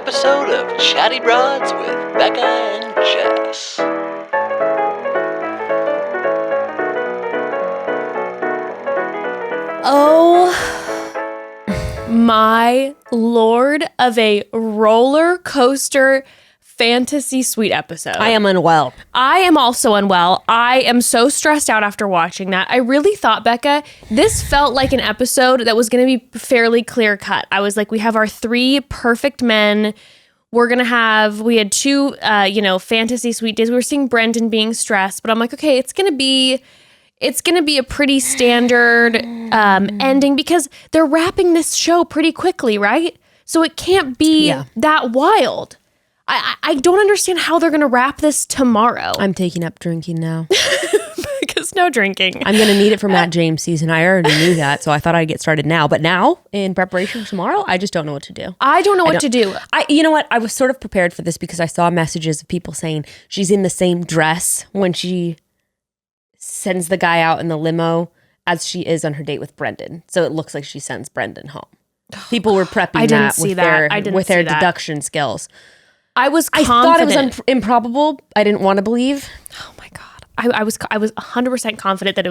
episode of Chatty Broads with Becca and Jess. Oh my lord of a roller coaster fantasy suite episode. I am unwell. I am also unwell. I am so stressed out after watching that. I really thought, Becca, this felt like an episode that was going to be fairly clear cut. I was like, we have our three perfect men. We had two, fantasy suite days. We were seeing Brendan being stressed, but I'm like, okay, it's going to be a pretty standard ending because they're wrapping this show pretty quickly, right? So it can't be that wild. I don't understand how they're going to wrap this tomorrow. I'm taking up drinking now. Because no drinking. I'm going to need it for Matt James season. I already knew that, so I thought I'd get started now. But now, in preparation for tomorrow, I just don't know what to do. I don't know what to do. You know what? I was sort of prepared for this because I saw messages of people saying she's in the same dress when she sends the guy out in the limo as she is on her date with Brendan. So it looks like she sends Brendan home. People were prepping with their deduction skills. I was confident. I thought it was improbable. I didn't want to believe. Oh my God. I was 100% confident that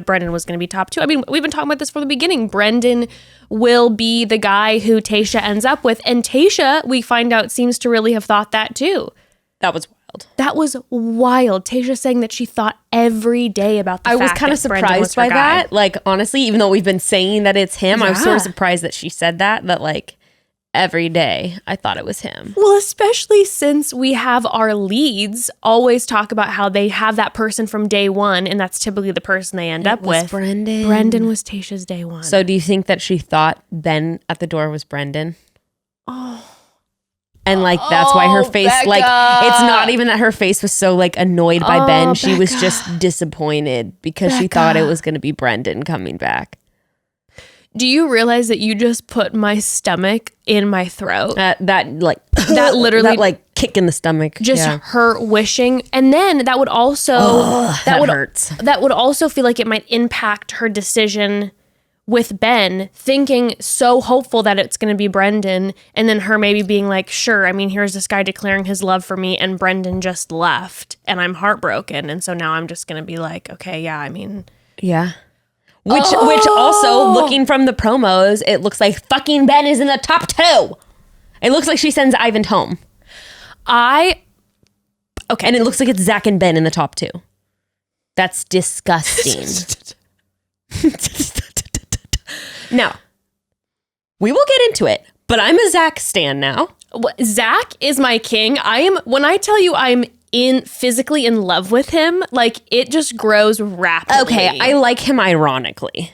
Brendan was going to be top two. I mean, we've been talking about this from the beginning. Brendan will be the guy who Tayshia ends up with. And Tayshia, we find out, seems to really have thought that too. That was wild. That was wild. Tayshia saying that she thought every day about the fact that I was kind of surprised by that. Like, honestly, even though we've been saying that it's him, I was sort of surprised that she said that like, every day I thought it was him. Well, especially since we have our leads always talk about how they have that person from day one, and that's typically the person they end up with. Brendan. Brendan was Tayshia's day one. So do you think that she thought Ben at the door was Brendan? Oh. And like that's why her face, Becca. like it's not even that her face was so like annoyed by Ben. She was Becca. just disappointed because she thought it was going to be Brendan coming back. Do you realize that you just put my stomach in my throat? That literally that like kick in the stomach. Just her wishing, and then that would also hurts. That would also feel like it might impact her decision with Ben, thinking so hopeful that it's going to be Brendan, and then her maybe being like, sure, I mean, here's this guy declaring his love for me, and Brendan just left, and I'm heartbroken, and so now I'm just going to be like, okay, yeah, I mean, yeah. Which also, looking from the promos, it looks like fucking Ben is in the top two. It looks like she sends Ivan home. Okay. And it looks like it's Zach and Ben in the top two. That's disgusting. Now, we will get into it, but I'm a Zach stan now. Zach is my king. When I tell you I'm physically in love with him, like it just grows rapidly. Okay, I like him ironically.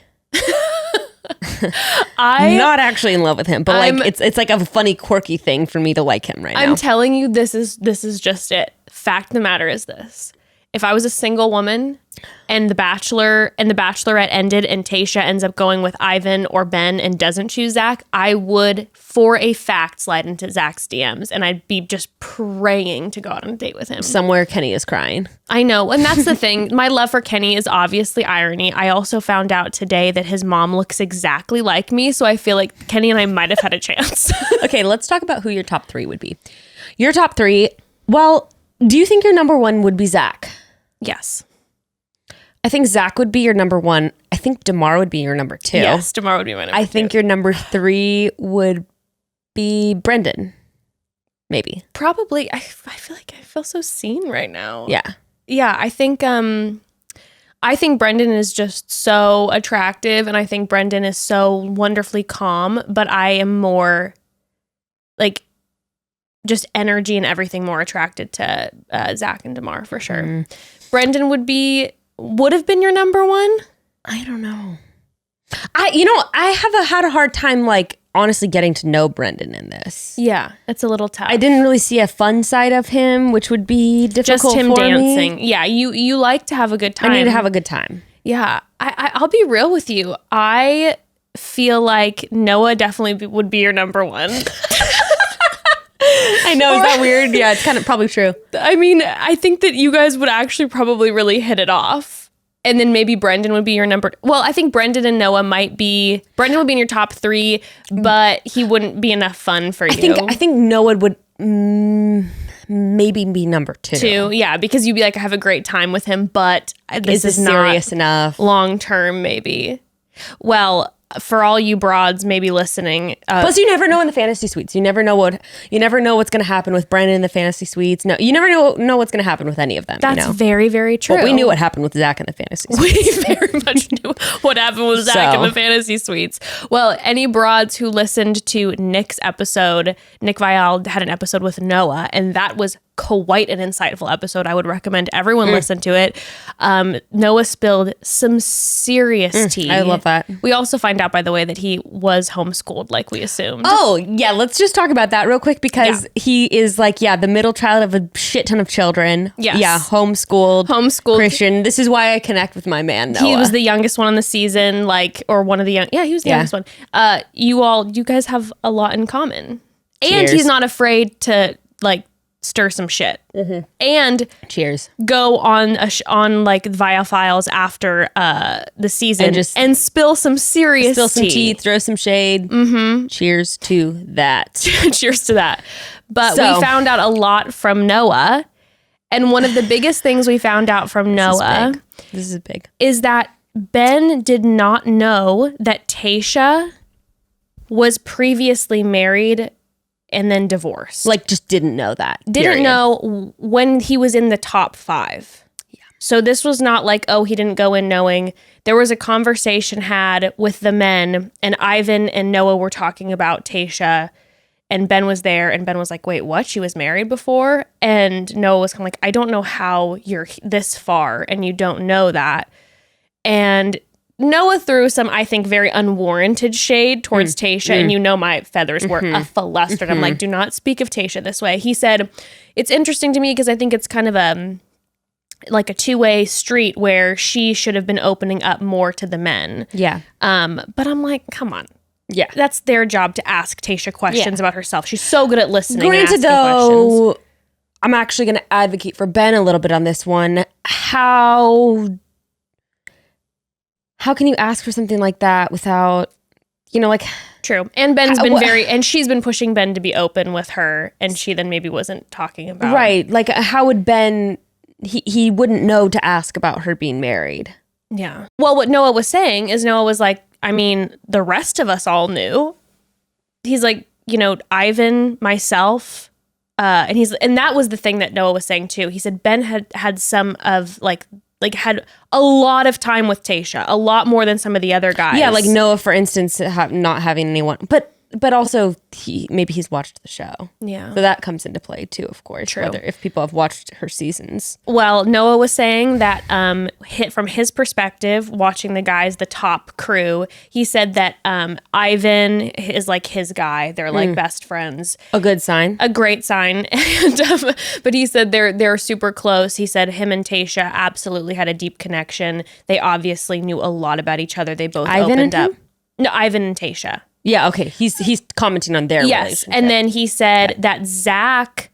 I'm not actually in love with him, but like it's like a funny, quorky thing for me to like him right now. I'm telling you, this is just it. Fact of the matter is this. If I was a single woman and The Bachelor and The Bachelorette ended and Tayshia ends up going with Ivan or Ben and doesn't choose Zach, I would, for a fact, slide into Zach's DMs and I'd be just praying to go out on a date with him. Somewhere Kenny is crying. I know. And that's the thing. My love for Kenny is obviously irony. I also found out today that his mom looks exactly like me. So I feel like Kenny and I might have had a chance. Okay, let's talk about who your top three would be. Your top three, well, do you think your number one would be Zach? Yes. I think Zach would be your number one. I think DeMar would be your number two. Yes, DeMar would be my number two. I think your number three would be Brendan. Maybe. Probably. I feel like I feel so seen right now. Yeah. Yeah, I think Brendan is just so attractive and I think Brendan is so wonderfully calm, but I am more like just energy and everything more attracted to Zach and DeMar for sure. Mm. Brendan would have been your number one? I don't know. I have had a hard time, like, honestly getting to know Brendan in this. Yeah, it's a little tough. I didn't really see a fun side of him, which would be difficult just him for dancing. me. Yeah, you like to have a good time. I need to have a good time. Yeah, I'll be real with you. I feel like Noah definitely would be your number one. I know, is that weird? Yeah, it's kind of probably true. I mean, I think that you guys would actually probably really hit it off. And then maybe Brendan would be your number. Well, I think Brendan and Noah would be in your top 3, but he wouldn't be enough fun for you. I think Noah would maybe be number 2. Yeah, because you'd be like, I have a great time with him, but this is not serious enough. Long term, maybe. Well, for all you broads maybe listening, plus you never know in the fantasy suites. You never know what's going to happen with Brendan in the fantasy suites. No, you never know what's going to happen with any of them. That's very, very true. But we knew what happened with Zach in the fantasy suites. We very much knew what happened with Zach in the fantasy suites. Well, any broads who listened to Nick's episode, Nick Vial had an episode with Noah, and that was quite an insightful episode. I would recommend everyone listen to it. Noah spilled some serious tea. I love that. We also find out, by the way, that he was homeschooled like we assumed. Oh, yeah. Let's just talk about that real quick because he is like, the middle child of a shit ton of children. Yes. Yeah, homeschooled Christian. This is why I connect with my man, Noah. He was the youngest one on the season, or one of the young. Yeah, he was the youngest one. You guys have a lot in common. Cheers. And he's not afraid to, stir some shit and cheers go on Via Files after the season and spill some serious tea, throw some shade. Cheers to that. Cheers to that. But we found out a lot from Noah, and one of the biggest things we found out from Noah this is big is that Ben did not know that Tayshia was previously married and then divorced. Just didn't know that. Didn't know when he was in the top 5. Yeah. So this was not he didn't go in knowing. There was a conversation had with the men, and Ivan and Noah were talking about Tayshia, and Ben was there, and Ben was like, wait, what? She was married before? And Noah was kind of like, I don't know how you're this far and you don't know that. And Noah threw some, I think, very unwarranted shade towards Tayshia, and my feathers were flustered. I'm like, do not speak of Tayshia this way. He said, it's interesting to me because I think it's kind of a two-way street where she should have been opening up more to the men. Yeah. But I'm like, come on. Yeah. That's their job to ask Tayshia questions about herself. She's so good at listening and asking though, questions. I'm actually going to advocate for Ben a little bit on this one. How can you ask for something like that without, True. And Ben's been and she's been pushing Ben to be open with her, and she then maybe wasn't talking about. Right. How would Ben, he wouldn't know to ask about her being married. Yeah. Well, what Noah was saying is Noah was like, I mean, the rest of us all knew. He's like, Ivan, myself, and that was the thing that Noah was saying too. He said Ben had some of had a lot of time with Tayshia, a lot more than some of the other guys. Yeah, Noah, for instance, not having anyone, but also maybe he's watched the show. Yeah, so that comes into play too, of course. True. If people have watched her seasons. Well, Noah was saying that from his perspective, watching the guys, the top crew, he said that Ivan is his guy. They're best friends. A good sign. A great sign. And, but he said they're super close. He said him and Tayshia absolutely had a deep connection. They obviously knew a lot about each other. They both opened up. No, Ivan and Tayshia. Yeah, okay. He's commenting on their relationship. And then he said that Zach,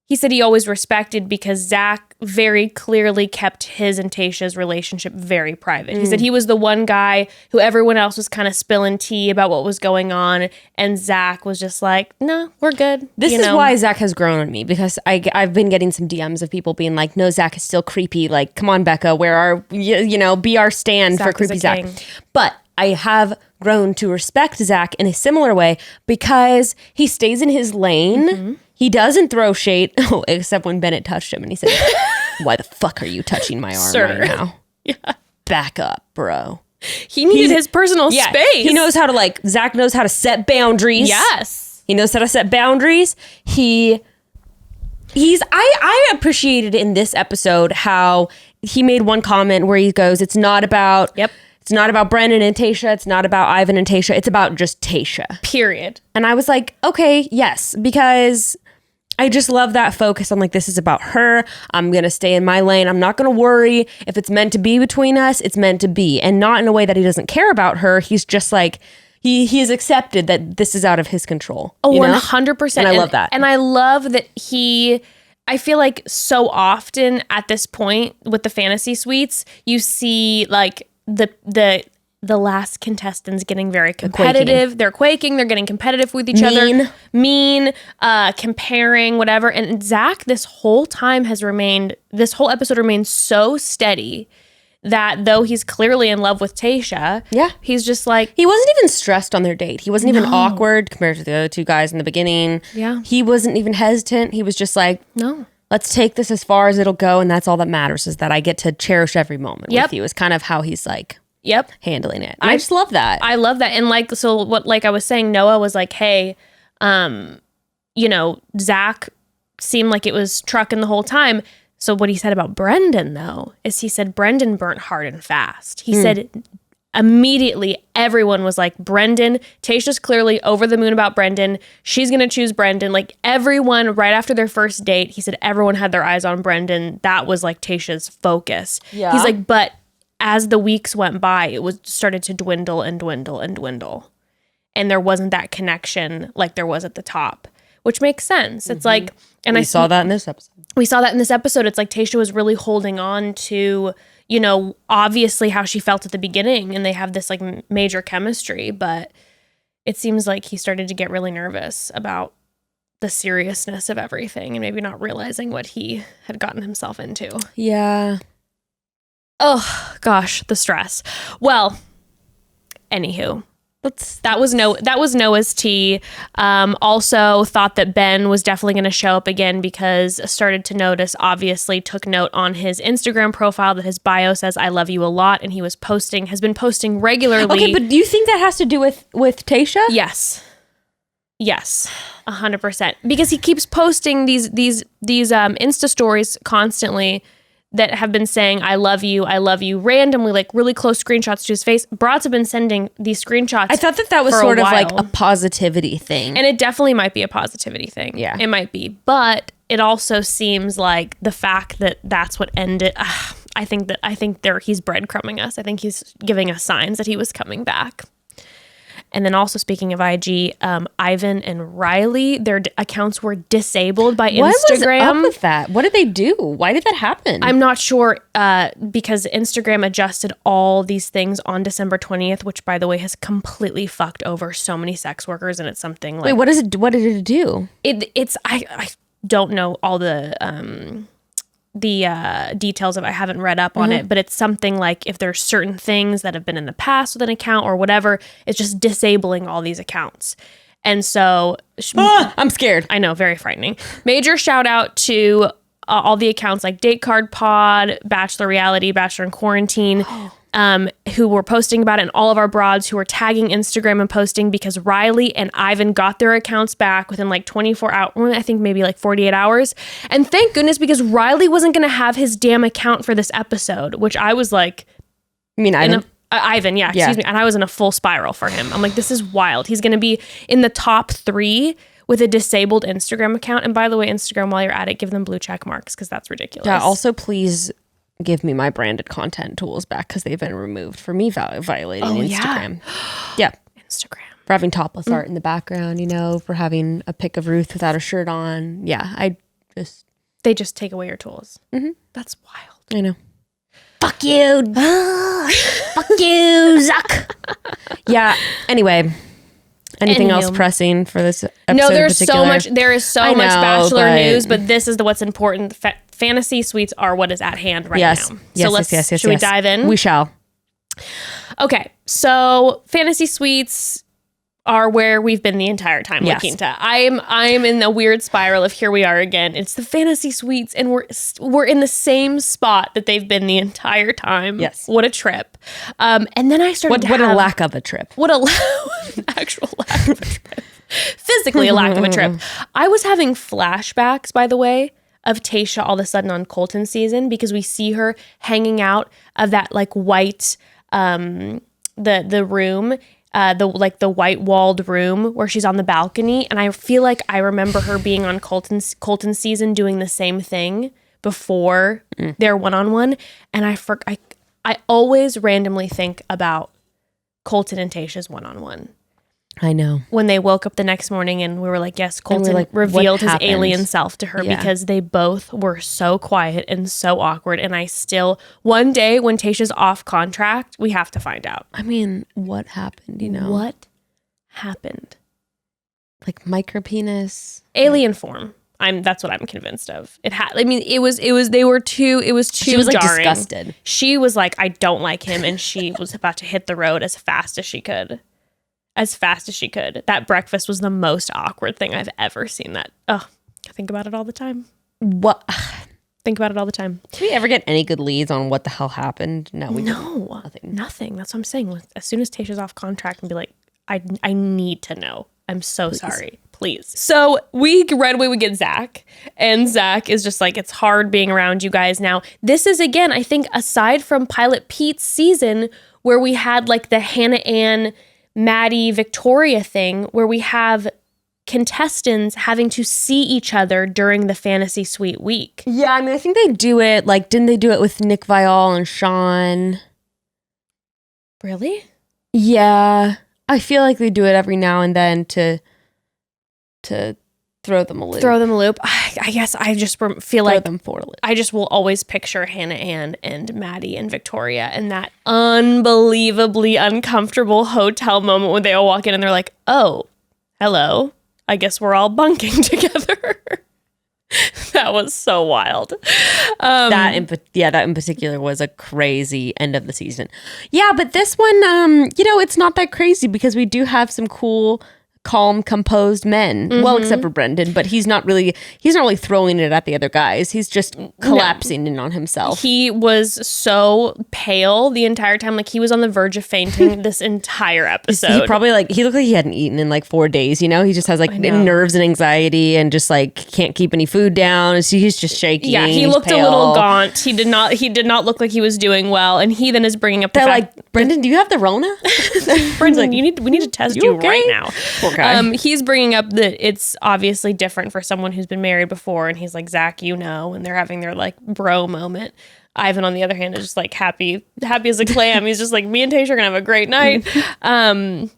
he said he always respected because Zach very clearly kept his and Tayshia's relationship very private. He said he was the one guy who everyone else was kind of spilling tea about what was going on, and Zach was just like, no, we're good. This is why Zach has grown on me, because I've been getting some DMs of people being like, no, Zach is still creepy. Come on, Becca, where are, be our stand Zach for creepy Zach. King. But I have grown to respect Zach in a similar way because he stays in his lane. He doesn't throw shade, except when Bennett touched him and he said, why the fuck are you touching my arm right now? Yeah. Back up, bro. He needed his personal space. He knows how to Zach knows how to set boundaries. Yes. He knows how to set boundaries. I appreciated in this episode how he made one comment where he goes, it's not about Brendan and Tayshia. It's not about Ivan and Tayshia. It's about just Tayshia. Period. And I was like, okay, yes, because I just love that focus on this is about her. I'm going to stay in my lane. I'm not going to worry. If it's meant to be between us, it's meant to be. And not in a way that he doesn't care about her. He's just he has accepted that this is out of his control. Oh, 100%. And I love that. And I love that I feel like so often at this point with the fantasy suites, you see like the last contestants getting very competitive. They're quaking. They're getting competitive with each other. Mean, comparing, whatever. And Zach, this whole episode remained so steady that though he's clearly in love with Tayshia, he's just like... He wasn't even stressed on their date. He wasn't even awkward compared to the other two guys in the beginning. Yeah. He wasn't even hesitant. He was just like, no, let's take this as far as it'll go. And that's all that matters, is that I get to cherish every moment with you, is kind of how he's like handling it. And I just love that. I love that. And like, so what, like I was saying, Noah was like, hey, Zach seemed like it was trucking the whole time. So what he said about Brendan, though, is he said Brendan burnt hard and fast. He said immediately everyone was like, Brendan, Tayshia's clearly over the moon about Brendan. She's going to choose Brendan. Like everyone, right after their first date, he said everyone had their eyes on Brendan. That was like Tayshia's focus. Yeah. He's like, but as the weeks went by, it was started to dwindle and dwindle and dwindle. And there wasn't that connection like there was at the top, which makes sense. It's like... And we saw that in this episode. We saw that in this episode. It's like Tayshia was really holding on to, obviously how she felt at the beginning, and they have this like major chemistry, but it seems like he started to get really nervous about the seriousness of everything and maybe not realizing what he had gotten himself into. Yeah. Oh, gosh, the stress. Well, anywho. That was Noah's tea. Also thought that Ben was definitely going to show up again because started to notice, obviously took note on his Instagram profile that his bio says, I love you a lot. And he has been posting regularly. Okay, but do you think that has to do with Tayshia? Yes. 100%. Because he keeps posting these Insta stories constantly that have been saying, I love you, randomly, like really close screenshots to his face. Broads have been sending these screenshots. I thought that was sort of like a positivity thing. And it definitely might be a positivity thing. Yeah. It might be. But it also seems like the fact that that's what ended, I think he's breadcrumbing us. I think he's giving us signs that he was coming back. And then also speaking of IG, Ivan and Riley, their accounts were disabled by Instagram. What was up with that? What did they do? Why did that happen? I'm not sure because Instagram adjusted all these things on December 20th, which by the way has completely fucked over so many sex workers, and it's something like... Wait, what did it do? I don't know all the details of it. I haven't read up on it, but it's something like if there's certain things that have been in the past with an account or whatever, it's just disabling all these accounts. And so I'm scared. I know, very frightening. Major shout out to all the accounts like Date Card Pod, Bachelor Reality, Bachelor in Quarantine, who were posting about it, and all of our broads who were tagging Instagram and posting, because Riley and Ivan got their accounts back within like 24 hours, I think maybe like 48 hours. And thank goodness, because Riley wasn't going to have his damn account for this episode, which I was like... You mean Ivan? Ivan, yeah, excuse me. And I was in a full spiral for him. I'm like, this is wild. He's going to be in the top 3 with a disabled Instagram account. And by the way, Instagram, while you're at it, give them blue check marks, because that's ridiculous. Yeah, also please give me my branded content tools back, because they've been removed for me violating Instagram. Yeah. Instagram. For having topless art in the background, for having a pic of Ruth without a shirt on. Yeah, They just take away your tools. Mm-hmm. That's wild. I know. Fuck you. Fuck you, Zuck. Yeah, anyway. Anything else pressing for this episode? No, there is so much Bachelor news, but this is what's important. Fantasy suites are what is at hand right now. So should we dive in? We shall. Okay, so fantasy suites are where we've been the entire time, La Quinta. I'm in a weird spiral of here we are again. It's the fantasy suites, and we're in the same spot that they've been the entire time. Yes. What a trip. And then I started What a lack of a trip. What an actual lack of a trip. Physically a lack of a trip. I was having flashbacks, by the way, of Tayshia all of a sudden on Colton season, because we see her hanging out of that like white, the room, the white walled room where she's on the balcony. And I feel like I remember her being on Colton season doing the same thing before their one-on-one. And I always randomly think about Colton and Tayshia's one-on-one. I know. When they woke up the next morning and we were like, yes, And we're Colton like, what revealed his happened? alien self to her Yeah. because they both were so quiet and so awkward. And I still, one day when Tayshia's off contract, we have to find out. I mean, what happened, you know? What happened? Like micropenis? Alien form. That's what I'm convinced of. It was too She was like jarring. disgusted. She was like, I don't like him. And she was about to hit the road as fast as she could. That breakfast was the most awkward thing I've ever seen. I think about it all the time. What? Think about it all the time. Did we ever get any good leads on what the hell happened? No, we No, didn't. nothing. That's what I'm saying. As soon as Tayshia's off contract and be like, I need to know. I'm so sorry. Please. So right away we get Zach, and Zach is just like, it's hard being around you guys now. This is, again, I think aside from Pilot Pete's season where we had like the Hannah Ann, Maddie, Victoria thing where we have contestants having to see each other during the fantasy suite week. Yeah, I mean, I think they do it. Like, didn't they do it with Nick Viall and Sean? Really? Yeah. I feel like they do it every now and then to throw them a loop. I guess I just feel Throw like them for a loop. I just will always picture Hannah Ann and Maddie and Victoria and that unbelievably uncomfortable hotel moment when they all walk in and they're like, oh, hello. I guess we're all bunking together. That was so wild. That in particular was a crazy end of the season. Yeah, but this one, it's not that crazy because we do have some cool, calm, composed men. Well, except for Brendan, but he's not really throwing it at the other guys. He's just collapsing in on himself. He was so pale the entire time. Like he was on the verge of fainting this entire episode. He probably he looked like he hadn't eaten in like 4 days. You know, he just has like nerves and anxiety and just like can't keep any food down. So he's just shaking. Yeah, he looked pale. a little gaunt. He did not look like he was doing well. And he then is bringing up the fact, like, Brendan, do you have the Rona? Brendan, we need to test you okay? right now. Poor guy. He's bringing up that it's obviously different for someone who's been married before, and he's like, Zach, and they're having their like bro moment. Ivan, on the other hand, is just like happy as a clam. He's just like, me and Tayshia are gonna have a great night. Oh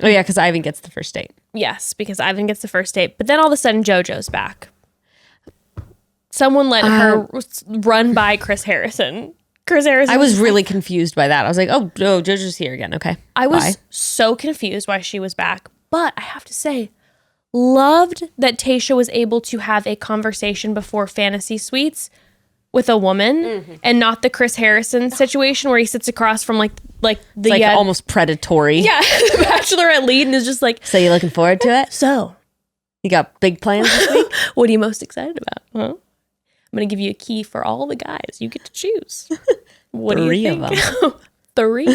yeah, because Ivan gets the first date. Yes, because Ivan gets the first date, but then all of a sudden JoJo's back. Someone let her run by Chris Harrison. I was really confused by that. I was like, oh, JoJo's here again. Okay. I was so confused why she was back. But I have to say, loved that Tayshia was able to have a conversation before Fantasy Suites with a woman and not the Chris Harrison situation where he sits across from like the almost predatory. Yeah, the Bachelorette lead and is just like, so you looking forward to it? So You got big plans this week? what are you most excited about? Huh? I'm going to give you a key for all the guys. You get to choose. What do you think? 3 of them. 3.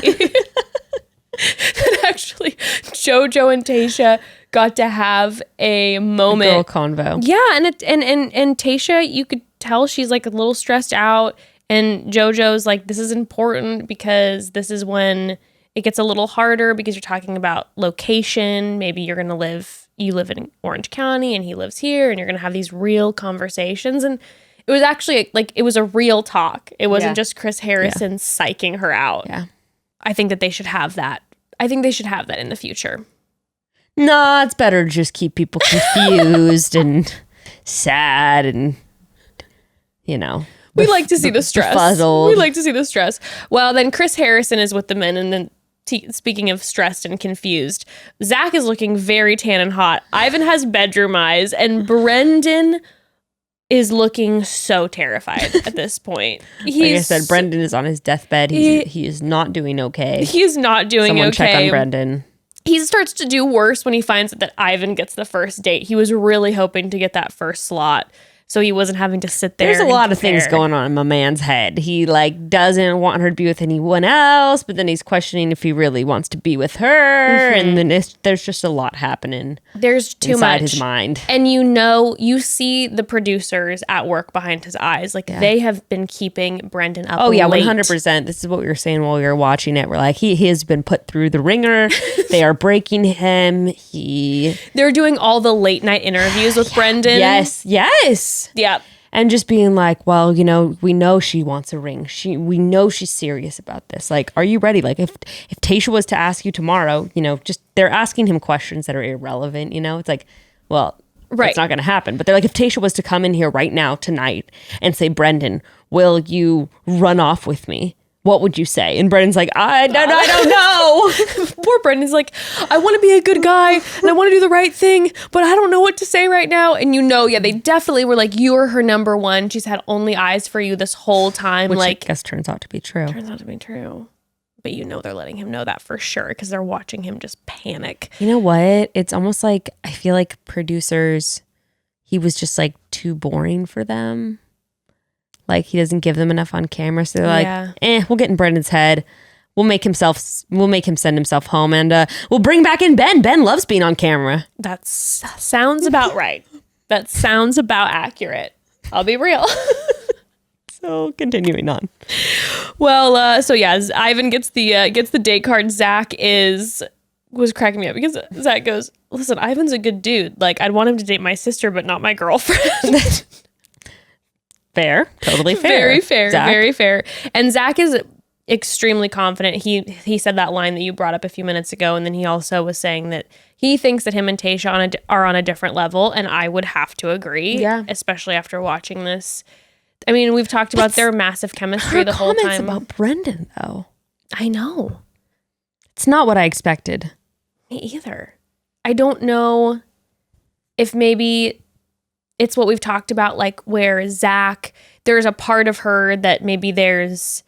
Actually, JoJo and Tayshia got to have a moment. Girl convo. Yeah, and Tayshia, you could tell she's like a little stressed out, and JoJo's like, this is important because this is when it gets a little harder because you're talking about location. Maybe you live in Orange County and he lives here, and you're gonna have these real conversations. And it was actually like, it was a real talk. It wasn't just Chris Harrison psyching her out. Yeah. I think that they should have that. I think they should have that in the future. No, it's better to just keep people confused and sad and, We like to see the stress. Befuddled. We like to see the stress. Well, then Chris Harrison is with the men, and then speaking of stressed and confused, Zach is looking very tan and hot. Ivan has bedroom eyes, and Brendan is looking so terrified at this point. Like I said, Brendan is on his deathbed. He is not doing okay. He is not doing Someone okay. check on Brendan. He starts to do worse when he finds that Ivan gets the first date. He was really hoping to get that first slot, so he wasn't having to sit there. There's a lot of things compare. going on in my man's head. He doesn't want her to be with anyone else, but then he's questioning if he really wants to be with her, and then there's just a lot happening. There's too inside much his mind, and you see the producers at work behind his eyes. Like they have been keeping Brendan up. Oh yeah, late. 100%. This is what we were saying while we were watching it. We're like, he has been put through the ringer. They are breaking him. They're doing all the late night interviews with Brendan. Yes. Yeah. and just being like, well, we know she wants a ring. We know she's serious about this. Like, are you ready? Like, if Tayshia was to ask you tomorrow, just they're asking him questions that are irrelevant. It's like, well, right. It's not going to happen. But they're like, if Tayshia was to come in here right now tonight and say, Brendan, will you run off with me? What would you say? And Brendan's like, I don't know. Poor Brendan's like, I want to be a good guy and I want to do the right thing, but I don't know what to say right now. And they definitely were like, you are her number one. She's had only eyes for you this whole time. Which like, I guess turns out to be true. But they're letting him know that for sure because they're watching him just panic. You know what? It's almost like I feel like producers, he was just like too boring for them. Like he doesn't give them enough on camera. So they're like, we'll get in Brendan's head. We'll make him send himself home and we'll bring back in Ben. Ben loves being on camera. That sounds about right. That sounds about accurate. I'll be real. So continuing on. Well, as Ivan gets the date card, Zach was cracking me up because Zach goes, listen, Ivan's a good dude. Like I'd want him to date my sister, but not my girlfriend. Fair. Totally fair. Very fair. Zach. Very fair. And Zach is extremely confident. He said that line that you brought up a few minutes ago, and then he also was saying that he thinks that him and Tayshia are on a different level, and I would have to agree. Yeah. Especially after watching this. I mean, we've talked about their massive chemistry the whole time. About Brendan, though. I know. It's not what I expected. Me either. I don't know if maybe it's what we've talked about, like where Zach, there's a part of her that maybe there's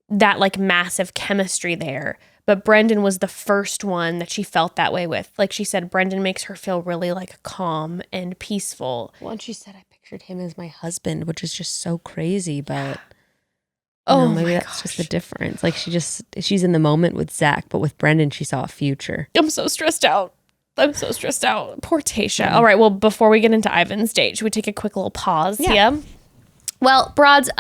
that like massive chemistry there. But Brendan was the first one that she felt that way with. Like she said, Brendan makes her feel really like calm and peaceful. Well, and she said, I pictured him as my husband, which is just so crazy. But maybe that's just the difference. Like she's in the moment with Zach, but with Brendan, she saw a future. I'm so stressed out. Poor Tayshia. Yeah. All right. Well, before we get into Ivan's date, should we take a quick little pause? Yeah. Well, broads,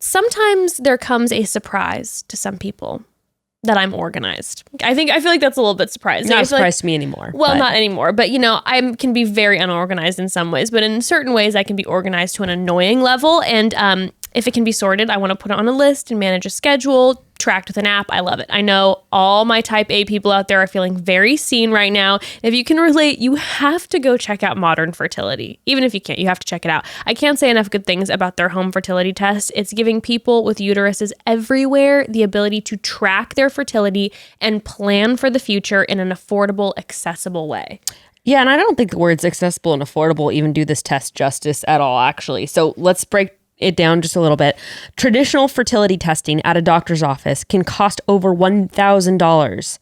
sometimes there comes a surprise to some people that I'm organized. I feel like that's a little bit surprising. Not a surprise to me anymore. Well, not anymore. But, I can be very unorganized in some ways. But in certain ways, I can be organized to an annoying level. And if it can be sorted, I want to put it on a list and manage a schedule, tracked with an app. I love it. I know all my type A people out there are feeling very seen right now. If you can relate, you have to go check out Modern Fertility. Even if you can't, you have to check it out. I can't say enough good things about their home fertility test. It's giving people with uteruses everywhere the ability to track their fertility and plan for the future in an affordable, accessible way. Yeah, and I don't think the words accessible and affordable even do this test justice at all, actually. So let's break it down just a little bit. Traditional fertility testing at a doctor's office can cost over $1,000.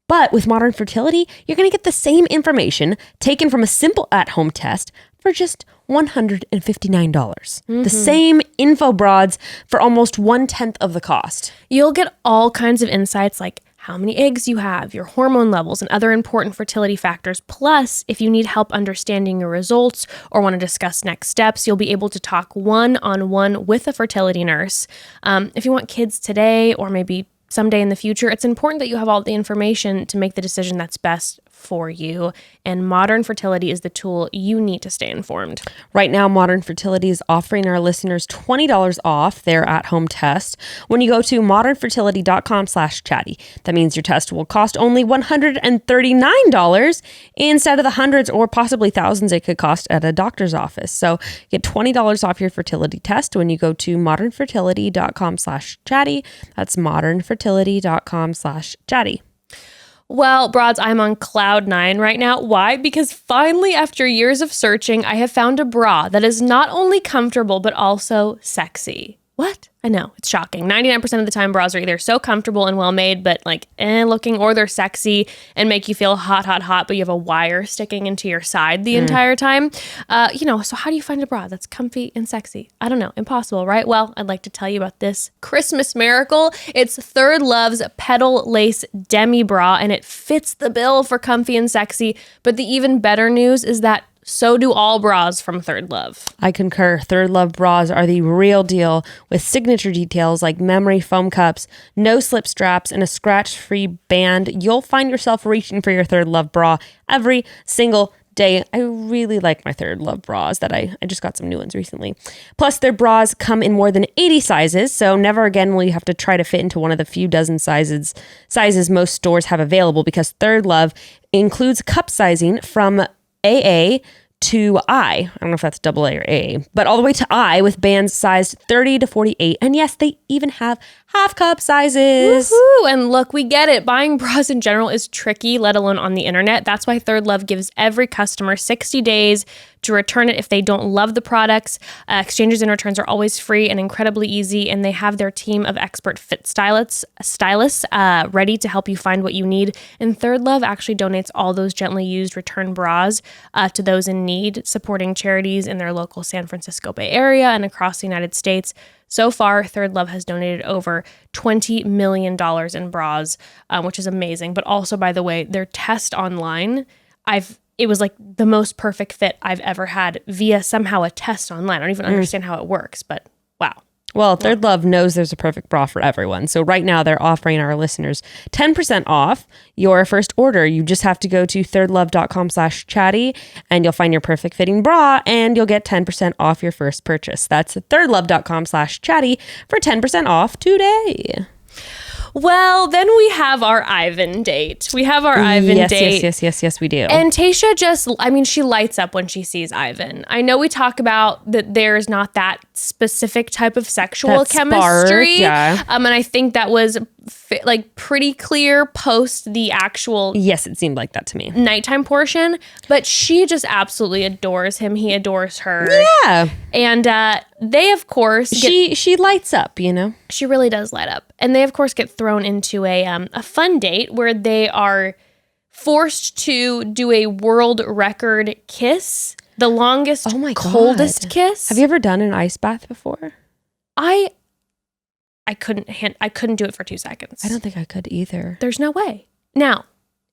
But with Modern Fertility, you're going to get the same information taken from a simple at-home test for just $159. Mm-hmm. The same info, broads, for almost 1/10 of the cost. You'll get all kinds of insights like how many eggs you have, your hormone levels, and other important fertility factors. Plus, if you need help understanding your results or want to discuss next steps, you'll be able to talk one-on-one with a fertility nurse. If you want kids today or maybe someday in the future, it's important that you have all the information to make the decision that's best for you. And Modern Fertility is the tool you need to stay informed. Right now, Modern Fertility is offering our listeners $20 off their at-home test when you go to modernfertility.com/chatty. That means your test will cost only $139 instead of the hundreds or possibly thousands it could cost at a doctor's office. So get $20 off your fertility test when you go to modernfertility.com/chatty. That's modernfertility.com/chatty. Well, broads, I'm on cloud 9 right now. Why? Because finally, after years of searching, I have found a bra that is not only comfortable, but also sexy. What? I know, it's shocking. 99% of the time, bras are either so comfortable and well-made, but like looking, or they're sexy and make you feel hot, but you have a wire sticking into your side the entire time. So how do you find a bra that's comfy and sexy? I don't know. Impossible, right? Well, I'd like to tell you about this Christmas miracle. It's Third Love's Petal Lace Demi Bra, and it fits the bill for comfy and sexy. But the even better news is that so do all bras from Third Love. I concur. Third Love bras are the real deal with signature details like memory foam cups, no slip straps, and a scratch-free band. You'll find yourself reaching for your Third Love bra every single day. I really like my Third Love bras that I just got some new ones recently. Plus, their bras come in more than 80 sizes, so never again will you have to try to fit into one of the few dozen sizes most stores have available, because Third Love includes cup sizing from AA to I. I don't know if that's double A or A, but all the way to I, with bands sized 30 to 48. And yes, they even have half cup sizes. Woohoo! And look, we get it. Buying bras in general is tricky, let alone on the internet. That's why Third Love gives every customer 60 days to return it if they don't love the products. Exchanges and returns are always free and incredibly easy, and they have their team of expert fit stylists ready to help you find what you need. And Third Love actually donates all those gently used return bras to those in need, supporting charities in their local San Francisco Bay Area and across the United States. So far, Third Love has donated over $20 million in bras, which is amazing. But also, by the way, their test online, it was like the most perfect fit I've ever had via somehow a test online. I don't even understand how it works, but wow. Well, Third Love knows there's a perfect bra for everyone. So right now they're offering our listeners 10% off your first order. You just have to go to thirdlove.com/chatty and you'll find your perfect fitting bra and you'll get 10% off your first purchase. That's thirdlove.com/chatty for 10% off today. Well, then we have our Ivan date. We have our Ivan date. Yes, we do. And Tayshia she lights up when she sees Ivan. I know we talk about that there's not that specific type of sexual chemistry. Yeah. And I think that was pretty clear post the actual Yes, it seemed like that to me. nighttime portion. But she just absolutely adores him. He adores her. Yeah. And they, of course... She lights up, you know? She really does light up. And they, of course, get thrown into a fun date where they are forced to do a world record kiss. The longest, coldest kiss. Have you ever done an ice bath before? I couldn't do it for 2 seconds. I don't think I could either. There's no way. Now,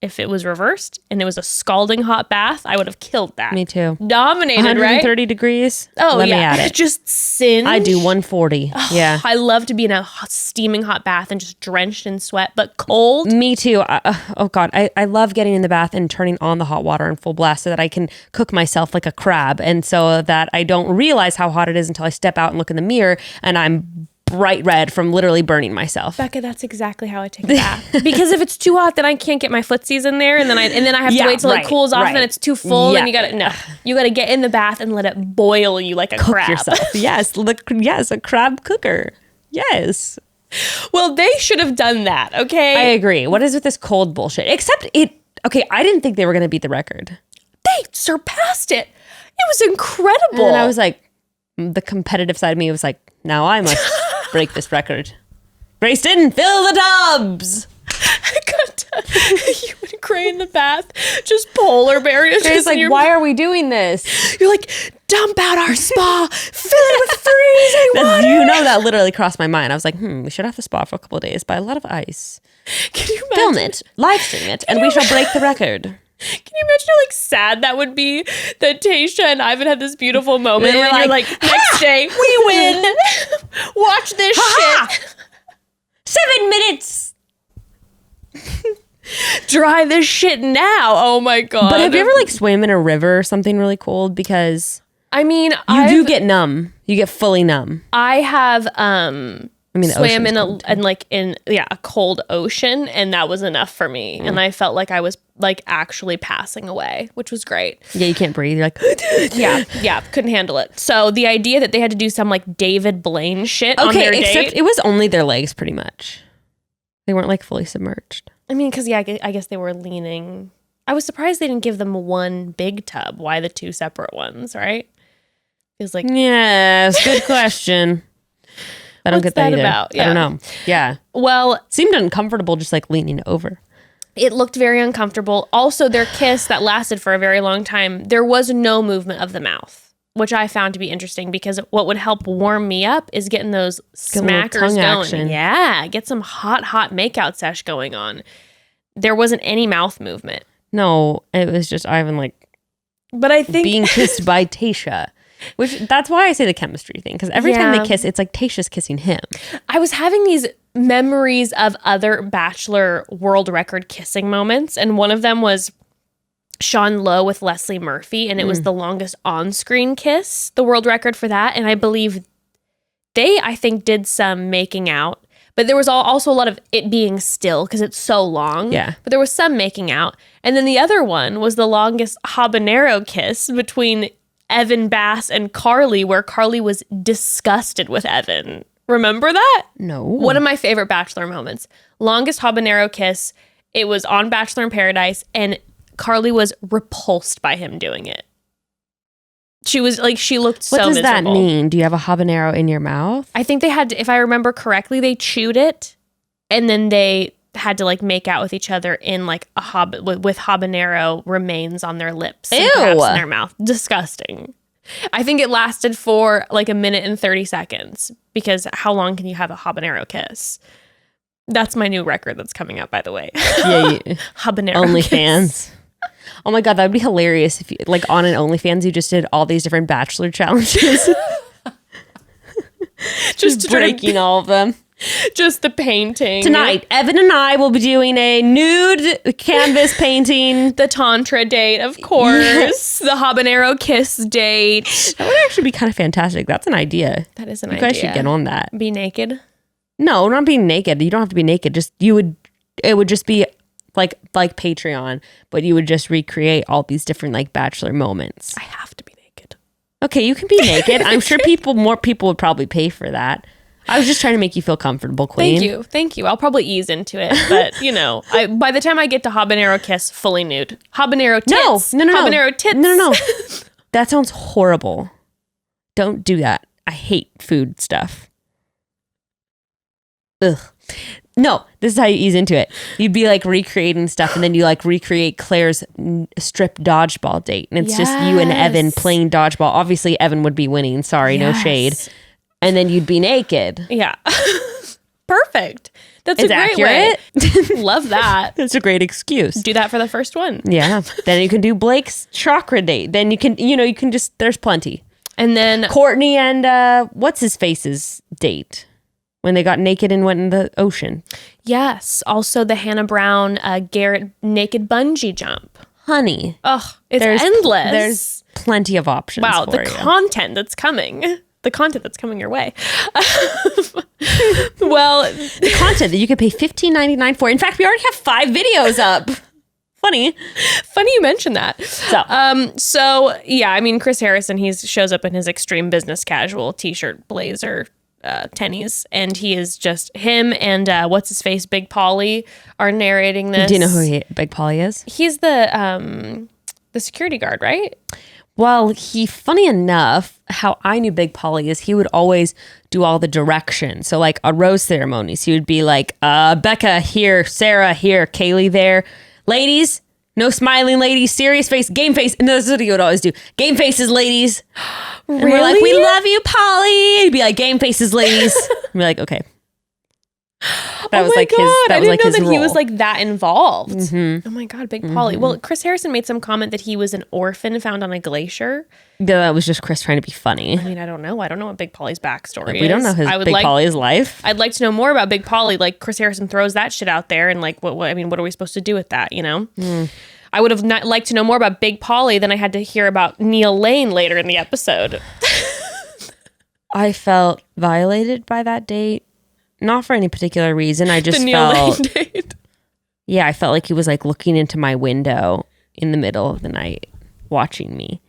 if it was reversed and it was a scalding hot bath, I would have killed that. Me too. Dominated, 130 right? degrees. Oh, Let yeah. me at it. Just singe. I do 140. Yeah. I love to be in a steaming hot bath and just drenched in sweat, but cold. Me too. Oh God. I love getting in the bath and turning on the hot water in full blast so that I can cook myself like a crab. And so that I don't realize how hot it is until I step out and look in the mirror and I'm bright red from literally burning myself. Becca, that's exactly how I take a bath. Because if it's too hot, then I can't get my footsies in there, and then I have to wait till it cools off, and then it's too full, and you gotta get in the bath and let it boil you like a Cook crab. yourself. Yes, a crab cooker. Yes. Well, they should have done that, okay? I agree. What is with this cold bullshit? Except I didn't think they were gonna beat the record. They surpassed it. It was incredible. And I was like, the competitive side of me was like, now I must break this record. Grayston, fill the tubs. I got you and Gray in the bath, just polar bears. It's like, why are we doing this? You're like, dump out our spa, fill it with freezing water. You know, that literally crossed my mind. I was like, we should have the spa for a couple of days, buy a lot of ice. Can you imagine? Film it, live stream it, and we shall break the record. Can you imagine how sad that would be that Tayshia and Ivan had this beautiful moment and you're like, next day, we win. Watch this shit. 7 minutes. Dry this shit now. Oh my God. But have you ever swim in a river or something really cold? Because I mean, you do get numb. You get fully numb. I have swam in a cold ocean, and that was enough for me. And I felt like I was actually passing away, which was great. Yeah, you can't breathe. You're like, yeah, couldn't handle it. So the idea that they had to do some David Blaine shit on their date. Except it was only their legs, pretty much. They weren't fully submerged. I mean, because I guess they were leaning. I was surprised they didn't give them one big tub. Why the 2 separate ones, right? It was yes, good question. I don't get that either. About? Yeah. I don't know. Yeah. Well, it seemed uncomfortable just leaning over. It looked very uncomfortable. Also, their kiss that lasted for a very long time, there was no movement of the mouth, which I found to be interesting because what would help warm me up is getting those smackers going. Action. Yeah, get some hot makeout sesh going on. There wasn't any mouth movement. No, it was just Ivan but I think being kissed by Tayshia. Which that's why I say the chemistry thing, because every time they kiss, it's like Tayshia's kissing him. I was having these memories of other Bachelor world record kissing moments, and one of them was Sean Lowe with Leslie Murphy, and it was the longest on-screen kiss, the world record for that. And I believe I think, did some making out, but there was also a lot of it being still because it's so long. Yeah. But there was some making out. And then the other one was the longest habanero kiss between Evan Bass and Carly, where Carly was disgusted with Evan. Remember that? No. One of my favorite Bachelor moments. Longest habanero kiss. It was on Bachelor in Paradise, and Carly was repulsed by him doing it. She was like, she looked so miserable. What does that mean? Do you have a habanero in your mouth? I think they had to, if I remember correctly, they chewed it, and then they had to like make out with each other in like with habanero remains on their lips and perhaps in their mouth. Disgusting. I think it lasted for like a minute and 30 seconds, because how long can you have a habanero kiss? That's my new record that's coming out, by the way. Yeah. Habanero OnlyFans. Oh my God, that would be hilarious if you, like, on an OnlyFans, you just did all these different Bachelor challenges. just breaking all of them. Just the painting. Tonight, Evan and I will be doing a nude canvas painting. The Tantra date, of course. Yes. The habanero kiss date. That would actually be kind of fantastic. That's an idea. That is an idea. You guys should get on that. Be naked? No, not being naked. You don't have to be naked. It would just be like Patreon, but you would just recreate all these different like Bachelor moments. I have to be naked. Okay, you can be naked. I'm sure more people would probably pay for that. I was just trying to make you feel comfortable, Queen. Thank you. I'll probably ease into it, but you know, by the time I get to habanero kiss, fully nude. Habanero tits. No. Habanero tits. No. That sounds horrible. Don't do that. I hate food stuff. Ugh. No, this is how you ease into it. You'd be like recreating stuff, and then you like recreate Claire's strip dodgeball date, and it's just you and Evan playing dodgeball. Obviously, Evan would be winning. Sorry, no shade. And then you'd be naked. Yeah. Perfect. It's a great accurate. way. Love that. That's a great excuse. Do that for the first one. Yeah. Then you can do Blake's chakra date. Then you can just, there's plenty. And then Courtney and what's his face's date when they got naked and went in the ocean. Yes. Also the Hannah Brown, Garrett naked bungee jump. Honey. Ugh, it's endless. There's plenty of options. Wow, for the you. content that's coming. The content that's coming your way. Well, the content that you could pay $15.99 for. In fact, we already have 5 videos up. Funny you mentioned that. So yeah, I mean, Chris Harrison, he shows up in his extreme business casual t-shirt, blazer, tennies, and he is just him and what's his face, Big Polly, are narrating this. Do you know who Big Polly is? He's the security guard, right? Well, funny enough, how I knew Big Polly is he would always do all the directions. So like on rose ceremonies, he would be like, Becca here, Sarah here, Kaylee there. Ladies, no smiling ladies, serious face, game face. And this is what he would always do. Game faces, ladies. And really? we're like, we love you, Polly. He'd be like, game faces, ladies. And we're like, okay. That was like his. That was like his role. He was like that involved. Mm-hmm. Oh my God, Big Polly. Well, Chris Harrison made some comment that he was an orphan found on a glacier. Yeah, that was just Chris trying to be funny. I mean, I don't know. I don't know what Big Polly's backstory is. We don't know Polly's life. I'd like to know more about Big Polly. Like Chris Harrison throws that shit out there, and like, what are we supposed to do with that? You know. I would have liked to know more about Big Polly than I had to hear about Neil Lane later in the episode. I felt violated by that date. Not for any particular reason. I just the Neil Lane date. Yeah, I felt like he was like looking into my window in the middle of the night, watching me.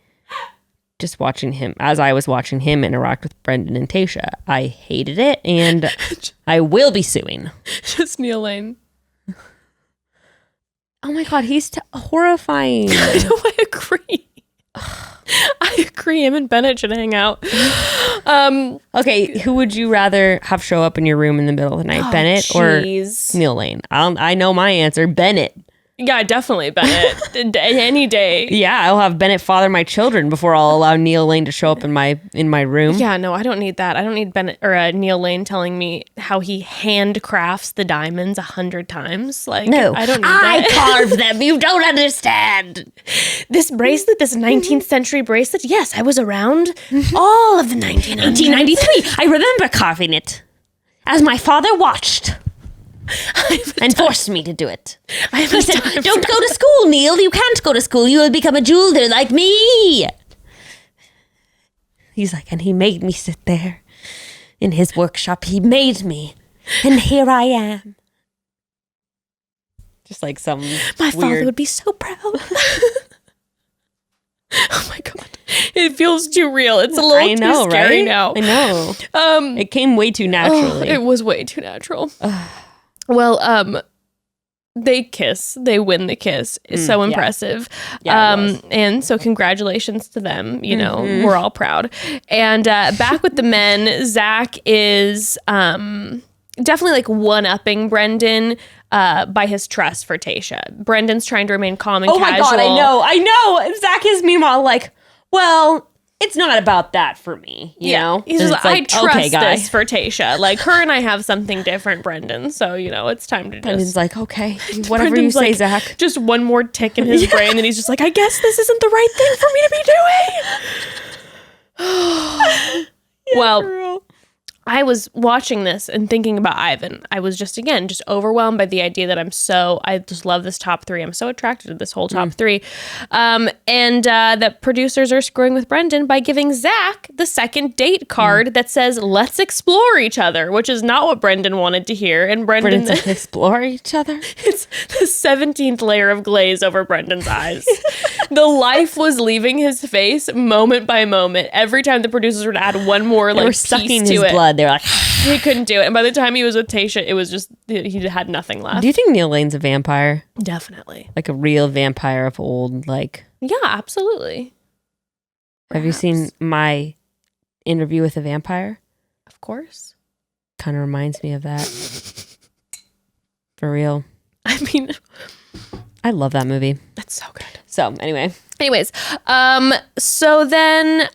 Just watching him as I was watching him interact with Brendan and Tayshia. I hated it, and I will be suing. Just Neil Lane. Oh my God, he's horrifying. I know, I agree. I agree. Him and Bennett should hang out. Okay, who would you rather have show up in your room in the middle of the night, Bennett or Neil Lane? I know my answer, Bennett. Yeah, definitely Bennett. Any day. Yeah, I'll have Bennett father my children before I'll allow Neil Lane to show up in my room. Yeah, no, I don't need that. I don't need Bennett or Neil Lane telling me how he handcrafts the diamonds 100 times. Like, no, I don't need that. I carved them. You don't understand. This bracelet, this 19th century bracelet. Yes, I was around all of the 1900s. 1893. I remember carving it as my father watched. and forced me to do it. He said, don't go to school, Neil. You can't go to school. You will become a jeweler like me. He's like, and he made me sit there in his workshop. He made me. And here I am. Just like some My father would be so proud. Oh my God. It feels too real. It's a little too scary now. I know. It came way too naturally. It was way too natural. Well, they kiss. They win the kiss. It's so impressive. Yeah, it was. And so congratulations to them. You know, we're all proud. And back with the men, Zach is definitely like one-upping Brendan by his trust for Tayshia. Brendan's trying to remain calm and casual. Oh my God, I know. Zach is meanwhile like, well, it's not about that for me, you know? He's just like, I trust guy. this for Tayshia. Like, her and I have something different, Brendan. So, you know, it's time to just... Brendan's like, okay, whatever you say, Zach. Just one more tick in his brain, and he's just like, I guess this isn't the right thing for me to be doing. Well... Girl. I was watching this and thinking about Ivan. I was just overwhelmed by the idea that I just love this top three. I'm so attracted to this whole top three. And that producers are screwing with Brendan by giving Zach the second date card that says, let's explore each other, which is not what Brendan wanted to hear. And Brendan's like, explore each other? It's the 17th layer of glaze over Brendan's eyes. The life was leaving his face moment by moment. Every time the producers would add one more they were piece sucking to his it. blood. They were like, he couldn't do it. And by the time he was with Tayshia, it was just, he had nothing left. do you think Neil Lane's a vampire? Definitely. Like a real vampire of old, like... Yeah, absolutely. Have you seen my interview with a vampire? Of course. Kind of reminds me of that. For real. I mean... I love that movie. It's so good. So, Anyways, so then...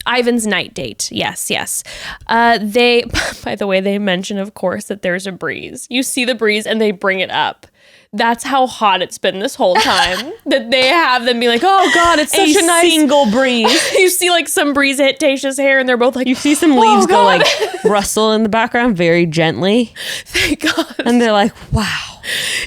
Ivan's night date. Yes. They, by the way, they mention, of course, that there's a breeze. You see the breeze and they bring it up. That's how hot it's been this whole time. That they have them be like, oh God, it's such a nice single breeze. You see like some breeze hit Tayshia's hair and they're both like, you see some leaves go like rustle in the background very gently. Thank God. And they're like, wow.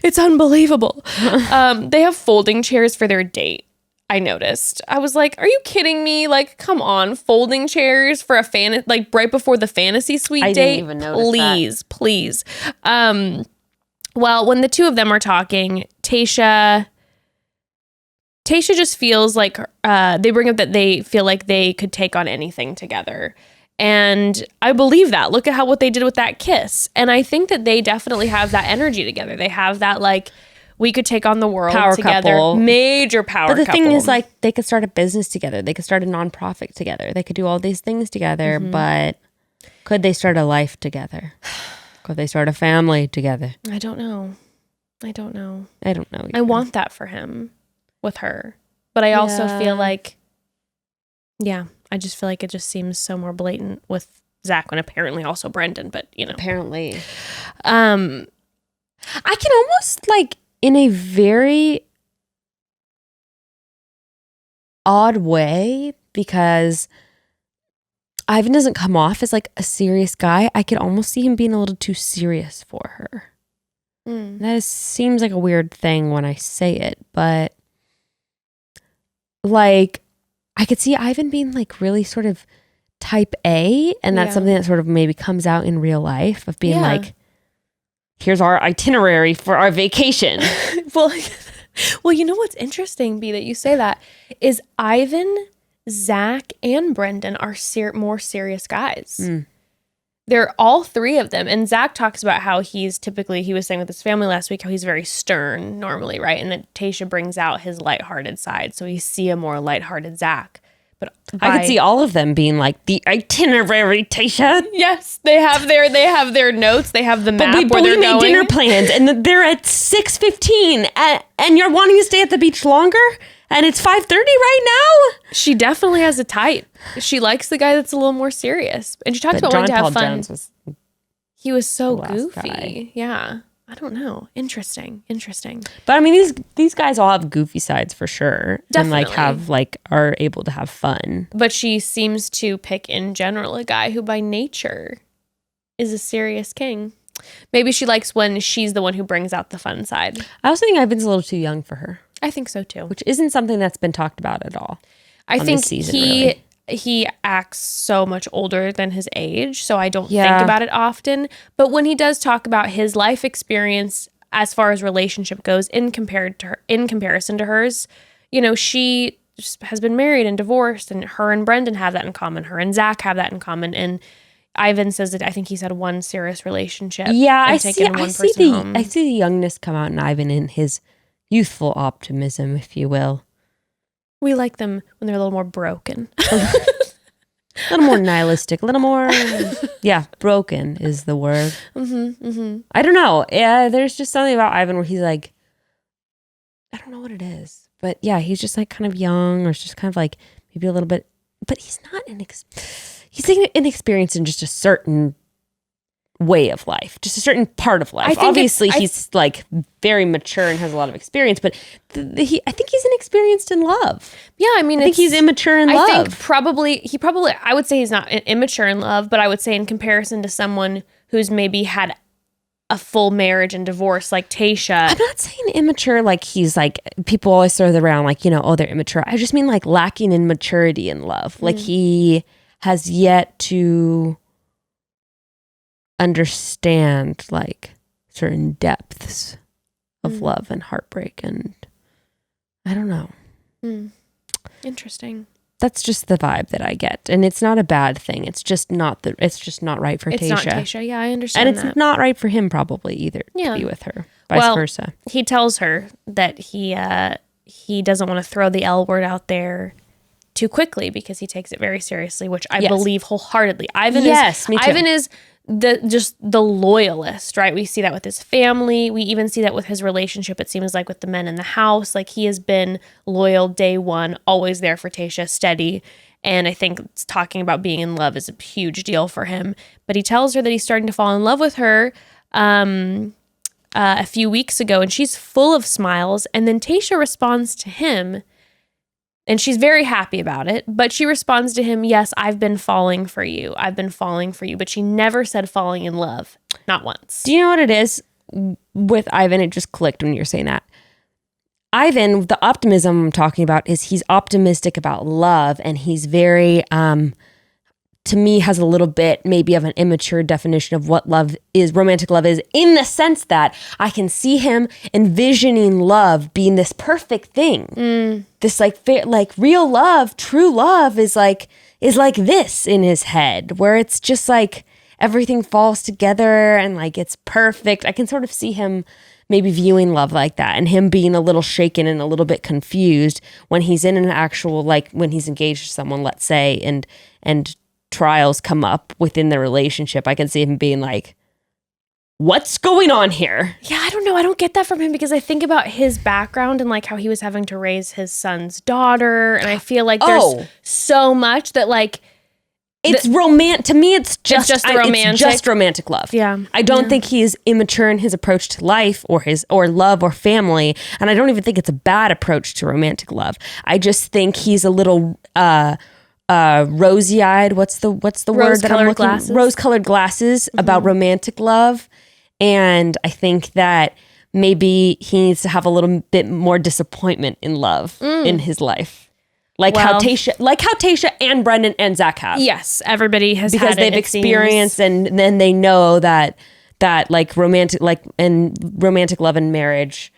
It's unbelievable. They have folding chairs for their date. I noticed. I was like, are you kidding me? Like, come on, folding chairs for a like right before the fantasy suite date? Didn't even notice please. Well, when the two of them are talking, Tayshia just feels like they bring up that they feel like they could take on anything together. And I believe that. Look at what they did with that kiss. And I think that they definitely have that energy together. They have that like, we could take on the world power together. Couple. Major power couple. But the thing is, like, they could start a business together. They could start a nonprofit together. They could do all these things together. But could they start a life together? Could they start a family together? I don't know. I don't know. Either. I want that for him with her. But I also feel like, I just feel like it just seems so more blatant with Zach and apparently also Brendan. But, you know. Apparently. I can almost, like, in a very odd way, because Ivan doesn't come off as like a serious guy. I could almost see him being a little too serious for her. That seems like a weird thing when I say it, but like I could see Ivan being like really sort of type A, and that's something that sort of maybe comes out in real life of being like, here's our itinerary for our vacation. Well, you know what's interesting, B, that you say that, is Ivan, Zach, and Brendan are more serious guys. They're all three of them. And Zach talks about how he was saying with his family last week, how he's very stern normally, right? And that Tayshia brings out his lighthearted side. So you see a more lighthearted Zach. But I could see all of them being like the itinerary, Tayshia. Yes, they have their notes. They have the map where they're we made going. Dinner plans, and they're at 6:15, and you're wanting to stay at the beach longer, and it's 5:30 right now. She definitely has a type. She likes the guy that's a little more serious, and she talks about wanting to have fun. He was so goofy. Guy. Yeah. I don't know. Interesting. But I mean, these guys all have goofy sides for sure. Definitely. And are able to have fun. But she seems to pick in general a guy who by nature is a serious king. Maybe she likes when she's the one who brings out the fun side. I also think Ivan's a little too young for her, I think so too. which isn't something that's been talked about at all. I think this season, really. he acts so much older than his age, so I don't think Yeah. about it often. But when he does talk about his life experience as far as relationship goes, in comparison to hers, you know, she just has been married and divorced, and her and Brendan have that in common. Her and Zach have that in common, and Ivan says that I think he's had one serious relationship. Yeah, and I taken see. one person home. I see the youngness come out in Ivan in his youthful optimism, if you will. We like them when they're a little more broken. A little more nihilistic, a little more, broken is the word. I don't know. Yeah, there's just something about Ivan where he's like, I don't know what it is, but yeah, he's just like kind of young, or it's just kind of like maybe a little bit, but he's not he's inexperienced in just a certain way of life, just a certain part of life. Obviously, he's like very mature and has a lot of experience, but I think he's inexperienced in love. Yeah, I mean, I think he's immature in love. I think I would say he's not immature in love, but I would say in comparison to someone who's maybe had a full marriage and divorce like Tayshia. I'm not saying immature like he's like, people always throw it around like, you know, oh, they're immature. I just mean like lacking in maturity in love. Like he has yet to understand like certain depths of love and heartbreak, and I don't know. Interesting. That's just the vibe that I get, and it's not a bad thing. It's just not right for Tayshia. It's not Tayshia. Yeah, I understand. And it's not right for him probably either to be with her. Vice versa. He tells her that he doesn't want to throw the L word out there too quickly because he takes it very seriously, which I believe wholeheartedly. Ivan me too. Ivan is the loyalist, right? We see that with his family. We even see that with his relationship, it seems like, with the men in the house. Like, he has been loyal day one, always there for Tayshia, steady. And I think talking about being in love is a huge deal for him. But he tells her that he's starting to fall in love with her a few weeks ago, and she's full of smiles. And then Tayshia responds to him, and she's very happy about it, but she responds to him, yes, I've been falling for you. I've been falling for you. But she never said falling in love. Not once. Do you know what it is with Ivan? It just clicked when you were saying that. Ivan, the optimism I'm talking about is he's optimistic about love, and he's very, to me, has a little bit maybe of an immature definition of what love is, romantic love is, in the sense that I can see him envisioning love being this perfect thing. This like real love, true love is like this in his head, where it's just like everything falls together and like it's perfect. I can sort of see him maybe viewing love like that, and him being a little shaken and a little bit confused when he's in an actual, like when he's engaged to someone, let's say, and trials come up within the relationship. I can see him being like, what's going on here? Yeah, I don't know. I don't get that from him because I think about his background and like how he was having to raise his son's daughter. And I feel like there's so much that like, it's romantic. To me, it's just romantic love. Yeah. I don't think he is immature in his approach to life or love or family. And I don't even think it's a bad approach to romantic love. I just think he's a little, rosy-eyed. What's the word that I'm looking? Rose-colored glasses about romantic love. And I think that maybe he needs to have a little bit more disappointment in love in his life. How Tayshia and Brendan and Zach have. Yes, everybody has because had they've experienced, and then they know that like romantic love and marriage.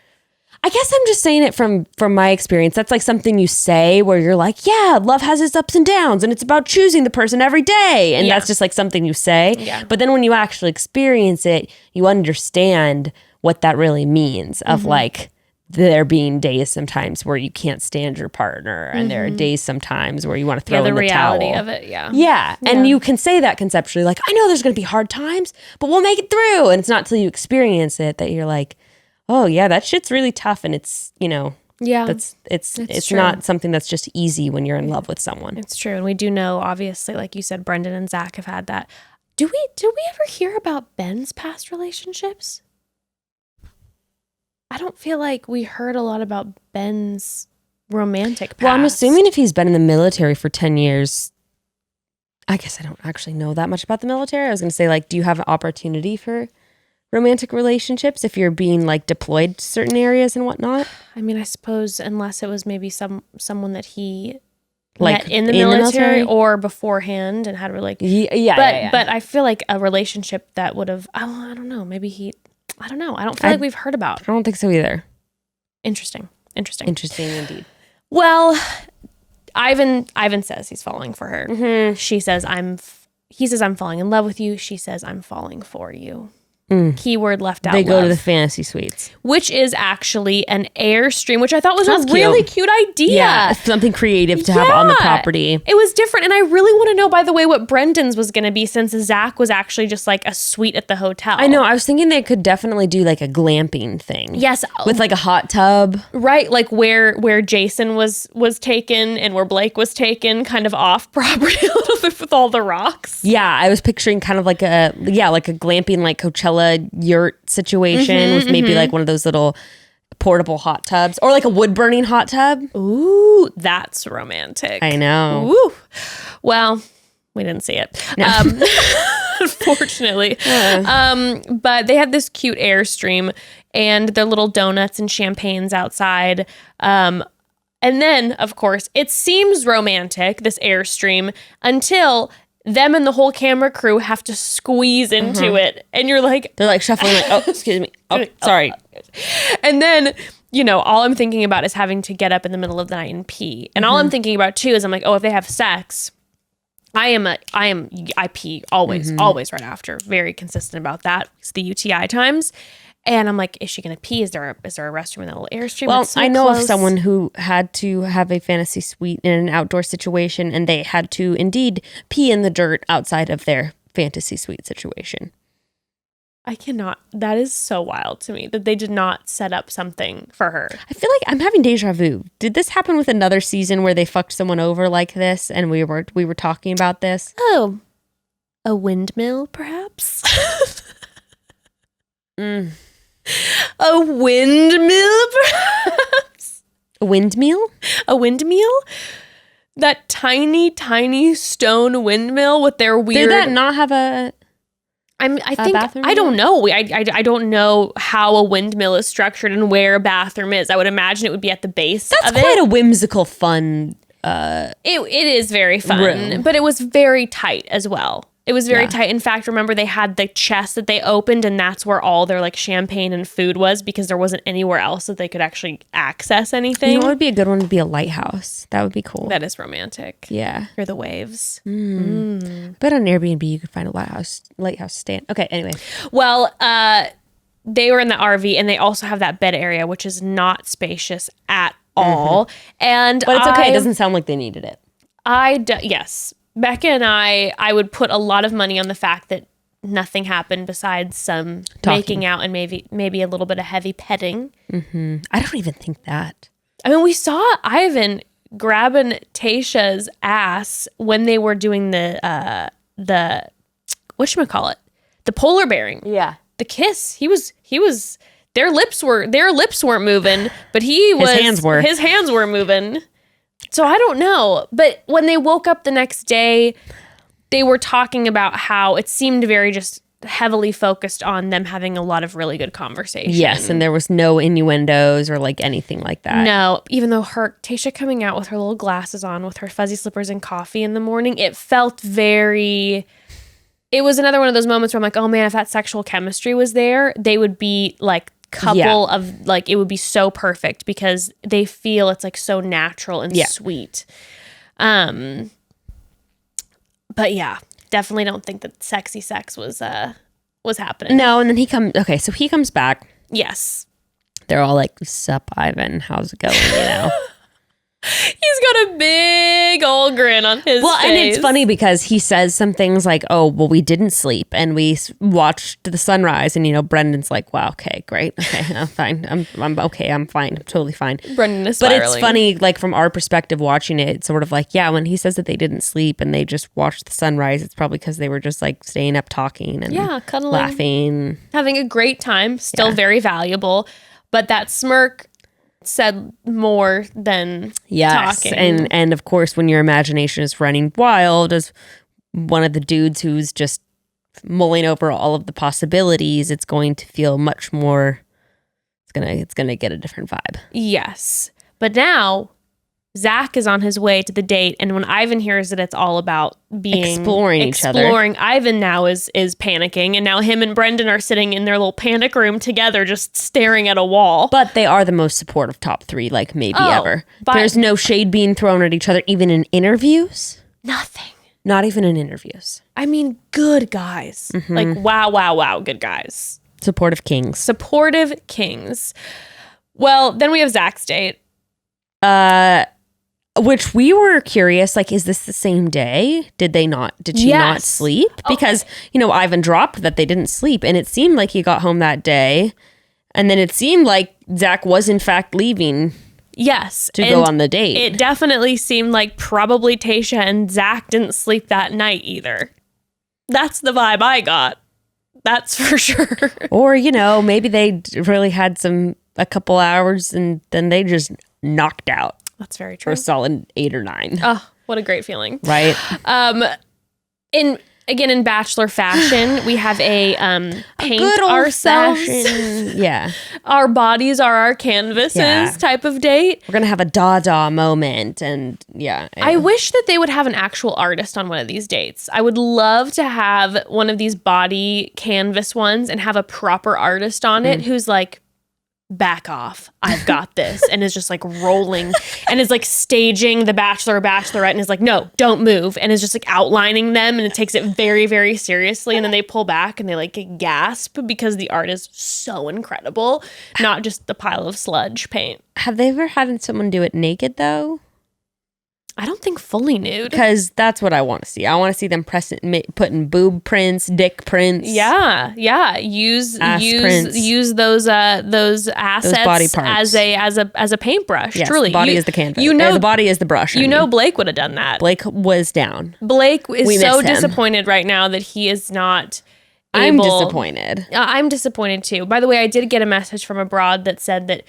I guess I'm just saying it from my experience. That's like something you say where you're like, yeah, love has its ups and downs, and it's about choosing the person every day. And that's just like something you say. Yeah. But then when you actually experience it, you understand what that really means of like there being days sometimes where you can't stand your partner, and there are days sometimes where you want to throw in the towel. The reality of it, Yeah. And you can say that conceptually, like, I know there's going to be hard times, but we'll make it through. And it's not till you experience it that you're like, oh yeah, that shit's really tough, and it's, you know, it's not something that's just easy when you're in love with someone. It's true. And we do know, obviously, like you said, Brendan and Zach have had that. Did we ever hear about Ben's past relationships? I don't feel like we heard a lot about Ben's romantic past. Well, I'm assuming if he's been in the military for 10 years, I guess I don't actually know that much about the military. I was going to say, like, do you have an opportunity for romantic relationships if you're being like deployed to certain areas and whatnot. I mean, I suppose unless it was maybe someone that he Like met in the military or beforehand and had like but I feel like a relationship that would have I don't know, maybe I don't know. I don't feel like we've heard about. I don't think so either. Interesting Indeed. Well, Ivan says he's falling for her. Mm-hmm. He says I'm falling in love with you. She says I'm falling for you. Keyword left out. They go to the fantasy suites, which is actually an Airstream, which I thought was a really cute idea. Yeah, something creative to have on the property. It was different, and I really want to know, by the way, what Brendan's was going to be, since Zach was actually just like a suite at the hotel. I know. I was thinking they could definitely do like a glamping thing. Yes, with like a hot tub, right? Like where Jason was taken and where Blake was taken, kind of off property a little bit with all the rocks. Yeah, I was picturing kind of like a glamping, like Coachella yurt situation with maybe like one of those little portable hot tubs or like a wood burning hot tub. Ooh, that's romantic. I know. Ooh. Well, we didn't see it. No. Unfortunately. But they had this cute Airstream and their little donuts and champagnes outside. And then, of course, it seems romantic, this Airstream, until them and the whole camera crew have to squeeze into it. And you're like... They're like shuffling like, oh, excuse me. Oh, sorry. And then, all I'm thinking about is having to get up in the middle of the night and pee. And all I'm thinking about too is I'm like, oh, if they have sex, I pee always right after. Very consistent about that. It's the UTI times. And I'm like, is she going to pee? Is there a restroom in that little Airstream? Well, so I know close. of someone who had to have a fantasy suite in an outdoor situation, and they had to indeed pee in the dirt outside of their fantasy suite situation. I cannot. That is so wild to me that they did not set up something for her. I feel like I'm having deja vu. Did this happen with another season where they fucked someone over like this, and we were talking about this? Oh, a windmill, perhaps. A windmill, perhaps? A windmill? A windmill? That tiny, tiny stone windmill with their weird... Did that not have a... I think... I don't know. I don't know how a windmill is structured and where a bathroom is. I would imagine it would be at the base of it. That's quite a whimsical, fun... It is very fun, room. But it was very tight as well. It was very tight. In fact, remember they had the chest that they opened, and that's where all their like champagne and food was, because there wasn't anywhere else that they could actually access anything. You know what would be a good one? To be a lighthouse. That would be cool. That is romantic. Yeah. Or the waves. But on Airbnb, you could find a lighthouse stand. Okay, anyway. Well, they were in the RV, and they also have that bed area, which is not spacious at all. But it's okay. It doesn't sound like they needed it. Yes. Becca and I would put a lot of money on the fact that nothing happened besides some making out and maybe a little bit of heavy petting. Mm-hmm. I don't even think that. I mean, we saw Ivan grabbing Tayshia's ass when they were doing the whatchamacallit? The polar bearing. Yeah. The kiss. He was their lips weren't moving, but his hands were moving. So I don't know. But when they woke up the next day, they were talking about how it seemed very just heavily focused on them having a lot of really good conversation. Yes, and there was no innuendos or like anything like that. No, even though Tayshia coming out with her little glasses on with her fuzzy slippers and coffee in the morning, it felt very... It was another one of those moments where I'm like, oh man, if that sexual chemistry was there, they would be like of like, it would be so perfect because they feel it's like so natural and sweet. But yeah, definitely don't think that sexy sex was happening. No, and then he comes back. Yes. They're all like, sup, Ivan, how's it going, He's got a big old grin on his face. Well, and it's funny because he says some things like, oh, well, we didn't sleep and we watched the sunrise. And, Brendan's like, wow, okay, great. Okay, I'm fine. I'm okay. I'm fine. I'm totally fine. Brendan is spiraling. But it's funny, like from our perspective watching it, it's sort of like, yeah, when he says that they didn't sleep and they just watched the sunrise, it's probably because they were just like staying up talking and cuddling, laughing. Having a great time. Still very valuable. But that smirk said more than talking. And of course, when your imagination is running wild, as one of the dudes who's just mulling over all of the possibilities, it's going to feel much more. It's gonna get a different vibe. Yes, but now Zach is on his way to the date, and when Ivan hears that it's all about exploring each other, Ivan now is panicking, and now him and Brendan are sitting in their little panic room together, just staring at a wall. But they are the most supportive top three, like maybe ever. There's no shade being thrown at each other, even in interviews. Nothing. Not even in interviews. I mean, good guys. Like, wow, good guys. Supportive kings. Supportive kings. Well, then we have Zach's date. Which we were curious, like, is this the same day? Did she not sleep? Because, Ivan dropped that they didn't sleep, and it seemed like he got home that day, and then it seemed like Zach was in fact leaving. Yes. To go on the date. It definitely seemed like probably Tayshia and Zach didn't sleep that night either. That's the vibe I got. That's for sure. Or, maybe they really had a couple hours and then they just knocked out. That's very true. For a solid 8 or 9. Oh, what a great feeling. Right. In Bachelor fashion, we have a paint good ourselves. Yeah. Our bodies are our canvases type of date. We're going to have a Dada moment. And I wish that they would have an actual artist on one of these dates. I would love to have one of these body canvas ones and have a proper artist on it who's like, back off, I've got this, and is just like rolling and is like staging the Bachelor or Bachelorette and is like, no, don't move, and is just like outlining them, and it takes it very, very seriously, and then they pull back and they like gasp because the art is so incredible, not just the pile of sludge paint. Have they ever had someone do it naked though? I don't think fully nude. Because that's what I want to see. I want to see them putting boob prints, dick prints. Yeah. Use those assets, those body parts as a paintbrush. Yes, truly, the body is the canvas. The body is the brush. Blake would have done that. Blake was down. Blake is so disappointed right now that he is not. I'm disappointed. I'm disappointed too. By the way, I did get a message from abroad that said that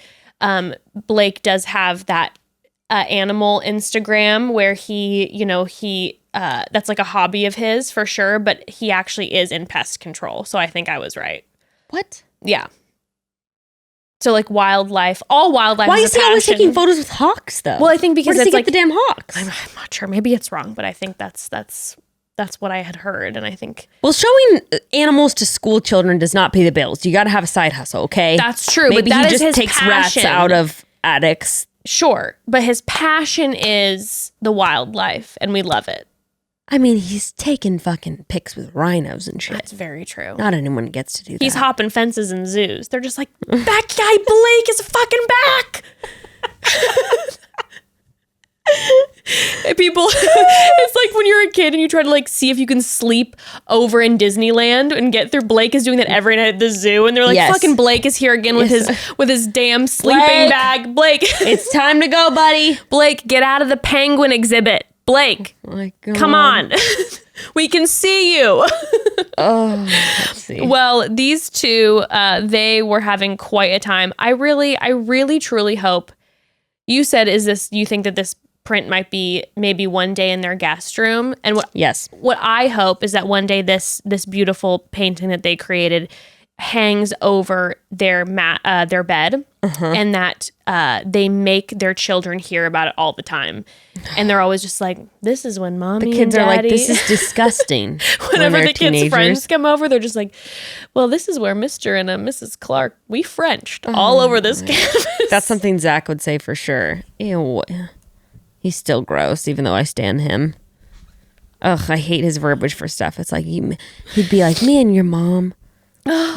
Blake does have that animal Instagram where he that's like a hobby of his for sure, but he actually is in pest control. So I think I was right. What? Yeah. So like wildlife, all wildlife. Why is he always taking photos with hawks though? Well, I think because where does it's he like get the damn hawks. I'm not sure. Maybe it's wrong, but I think that's what I had heard, and I think showing animals to school children does not pay the bills. You got to have a side hustle, okay? That's true. Maybe but that he is just his takes passion. Rats out of attics. Sure, but his passion is the wildlife, and we love it. I mean, he's taking fucking pics with rhinos and shit. That's very true. Not anyone gets to do that. He's hopping fences in zoos. They're just like, that guy Blake is fucking back. And people, it's like when you're a kid and you try to like see if you can sleep over in Disneyland and get through. Blake is doing that every night at the zoo, and they're like, fucking Blake is here again with his damn sleeping bag. Blake, it's time to go, buddy. Blake, get out of the penguin exhibit. Blake, oh my God. Come on. We can see you. Let's see. Well, these two, they were having quite a time. I really, truly hope. You said, you think that this print might be maybe one day in their guest room? And what I hope is that one day this beautiful painting that they created hangs over their bed, and that they make their children hear about it all the time, and they're always just like, this is when mommy the kids and daddy are like, this is disgusting. Whenever the kids' friends come over, they're just like, well, this is where Mr. and Mrs. Clark, we Frenched all over this canvas. That's something Zach would say for sure. Ew. He's still gross, even though I stan him. Ugh, I hate his verbiage for stuff. It's like, he'd be like, me and your mom,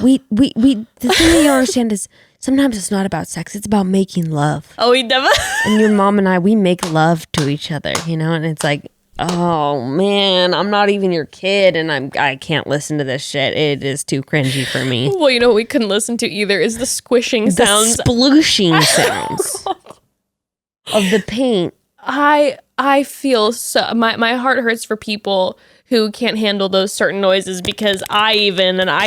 we the thing that you don't understand is sometimes it's not about sex, it's about making love. Oh, he never. And your mom and I, we make love to each other, and it's like, oh man, I'm not even your kid, and I can't listen to this shit. It is too cringy for me. Well, what we couldn't listen to either is the squishing sounds, the splooshing sounds of the paint. I feel so, my heart hurts for people who can't handle those certain noises, because I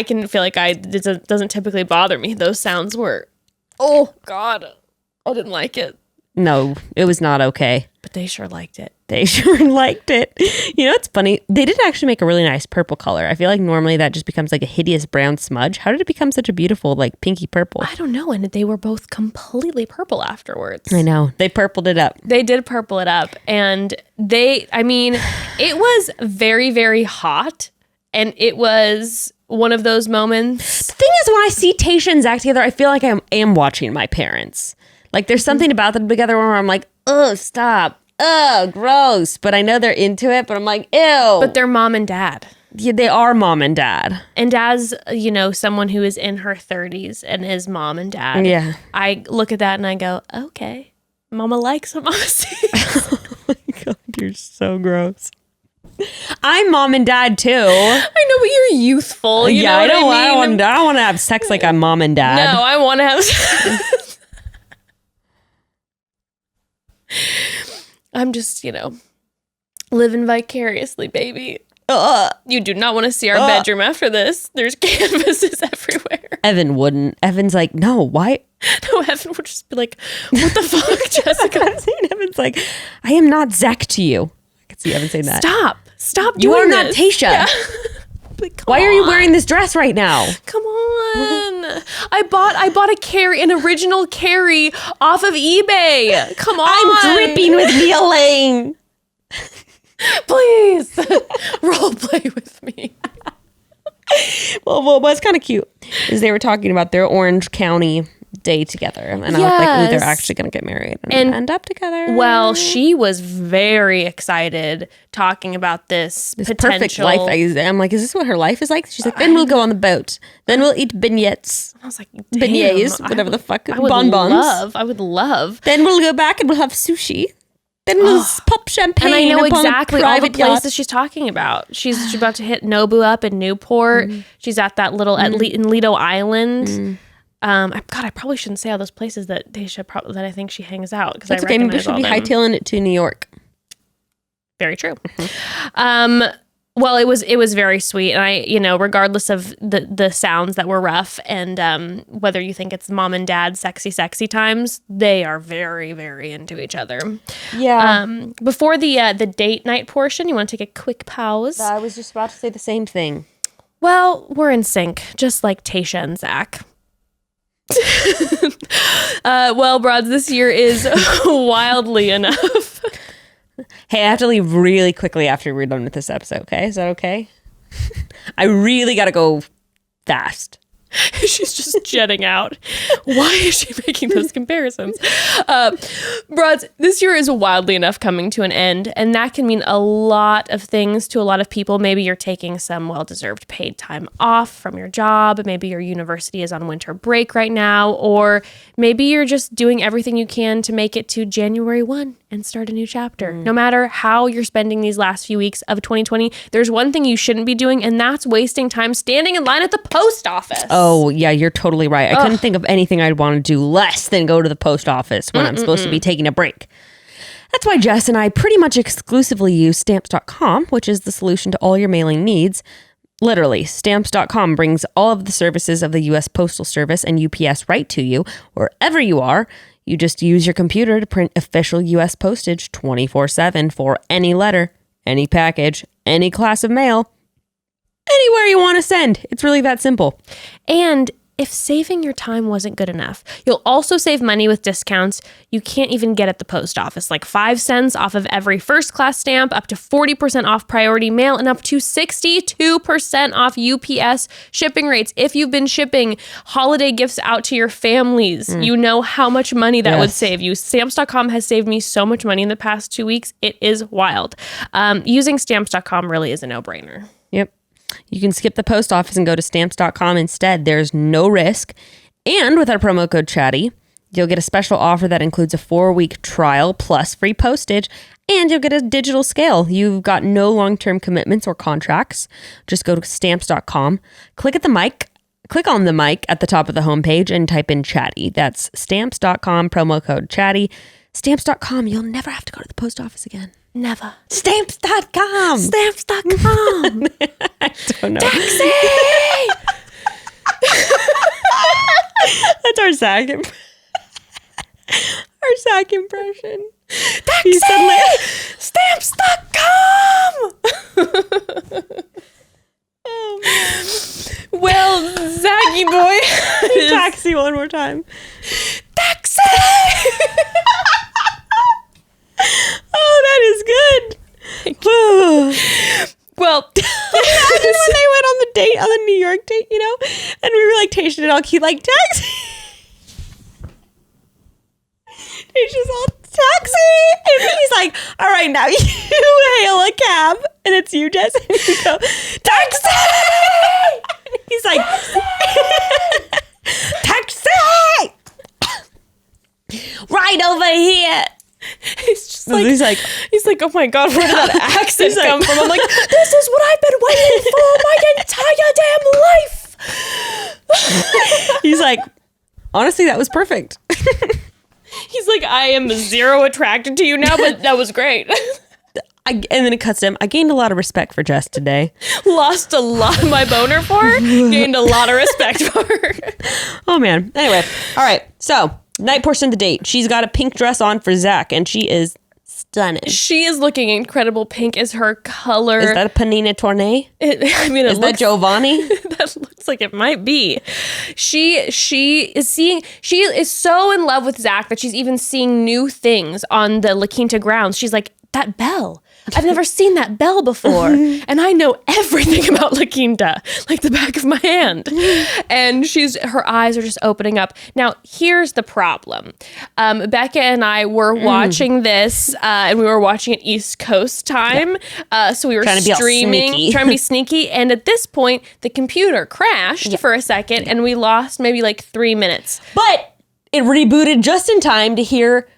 can feel like it doesn't typically bother me. Those sounds were, oh God, I didn't like it. No, it was not okay. But they sure liked it. They sure liked it. You know, it's funny. They did actually make a really nice purple color. I feel like normally that just becomes like a hideous brown smudge. How did it become such a beautiful, like, pinky purple? I don't know. And they were both completely purple afterwards. I know. They purpled it up. They did purple it up. And it was very, very hot. And it was one of those moments. The thing is, when I see Tayshia and Zach together, I feel like I am watching my parents. Like, there's something about them together where I'm like, oh, stop. Oh, gross. But I know they're into it, but I'm like, ew. But they're mom and dad. Yeah, they are mom and dad. And as, you know, someone who is in her 30s and is mom and dad, yeah, I look at that and I go, okay, mama likes what mama sees. Oh my God, you're so gross. I'm mom and dad too. I know, but you're youthful. You know what I mean? I don't want to have sex like I'm mom and dad. No, I want to have sex. I'm just, you know, living vicariously, baby. You do not want to see our bedroom after this. There's canvases everywhere. Evan wouldn't. Evan's like, no, why? No, Evan would just be like, what the fuck, Jessica? I'm saying Evan's like, I am not Zach to you. I can see Evan saying that. Stop You doing are not this. Tayshia. Yeah. Like, why are you wearing this dress right now? Come on. I bought an original Carrie off of eBay. Come on. I'm dripping with mealing. Please role play with me. Well, what's kind of cute is they were talking about their Orange County day together. And I was like, ooh, they're actually going to get married and end up together. Well, she was very excited talking about this perfect potential life. I'm like, is this what her life is like? She's like, then we'll go on the boat. Then we'll eat beignets. I was like, beignets, whatever the fuck. I would love. Then we'll go back and we'll have sushi. Then we'll pop champagne. And I know upon exactly all the places yacht. she's talking about. She's about to hit Nobu up in Newport. She's at that little in Lido Island. I probably shouldn't say all those places that that I think she hangs out, because that's okay. Maybe she'll be hightailing it to New York. Very true. Well, it was very sweet, and I, you know, regardless of the sounds that were rough, and whether you think it's mom and dad sexy times, they are very, very into each other. Yeah. Before the date night portion, you want to take a quick pause? I was just about to say the same thing. Well, we're in sync, just like Tayshia and Zach. Well, broads, this year is wildly enough. Hey, I have to leave really quickly after we're done with this episode, okay? Is that okay? I really got to go fast. She's just jetting out. Why is she making those comparisons? Broads, this year is wildly enough coming to an end, and that can mean a lot of things to a lot of people. Maybe you're taking some well-deserved paid time off from your job. Maybe your university is on winter break right now, or maybe you're just doing everything you can to make it to January 1 and start a new chapter. No matter how you're spending these last few weeks of 2020, there's one thing you shouldn't be doing, and that's wasting time standing in line at the post office. Oh, yeah, you're totally right. I couldn't think of anything I'd want to do less than go to the post office when I'm supposed to be taking a break. That's why Jess and I pretty much exclusively use Stamps.com, which is the solution to all your mailing needs. Literally, Stamps.com brings all of the services of the U.S. Postal Service and UPS right to you, wherever you are. You just use your computer to print official U.S. postage 24/7 for any letter, any package, any class of mail, anywhere you want to send. It's really that simple. And if saving your time wasn't good enough, you'll also save money with discounts you can't even get at the post office, like 5 cents off of every first class stamp, up to 40% off priority mail, and up to 62% off UPS shipping rates. If you've been shipping holiday gifts out to your families, you know how much money that would save you. Stamps.com has saved me so much money in the past 2 weeks. It is wild. Using Stamps.com really is a no-brainer. Yep. You can skip the post office and go to Stamps.com instead. There's no risk. And with our promo code CHATTY, you'll get a special offer that includes a 4-week trial plus free postage, and you'll get a digital scale. You've got no long-term commitments or contracts. Just go to Stamps.com, click on the mic at the top of the homepage and type in CHATTY. That's Stamps.com, promo code CHATTY. Stamps.com, you'll never have to go to the post office again. Never. Stamps.com. Stamps.com. I don't know. Taxi! That's our Zach impression. Taxi! He said, Stamps.com! Oh, man. Well, Zachy boy. Taxi one more time. Taxi! Oh, that is good. Well, Imagine when they went on the date, on the New York date, you know, and we were like, Tayshia and all cute, like, taxi. Tashia's all, taxi. And he's like, all right, now you hail a cab. And it's you, Jess. And you go, taxi. And he's like, taxi. Right over here. he's just like, he's like, oh my God, where did that accent He's like- come from? I'm like, this is what I've been waiting for my entire damn life. he's like, honestly, that was perfect. He's like, I am zero attracted to you now, but that was great. And then it cuts to him. I gained a lot of respect for Jess today. Lost a lot of my boner for her, gained a lot of respect for her. Oh, man. Anyway. All right. So, night portion of the date. She's got a pink dress on for Zach, and she is stunning. She is looking incredible. Pink is her color. Is that a Panina Tournay? It Is that looks, Giovanni? that looks like it might be. She is so in love with Zach that she's even seeing new things on the La Quinta grounds. She's like, that bell. I've never seen that bell before. And I know everything about La Quinta, like the back of my hand. And her eyes are just opening up. Now, here's the problem. Becca and I were watching this, and we were watching it East Coast time. So we were Trying to be all streaming, sneaky. trying to be sneaky. And at this point, the computer crashed for a second, and we lost maybe like 3 minutes. But it rebooted just in time to hear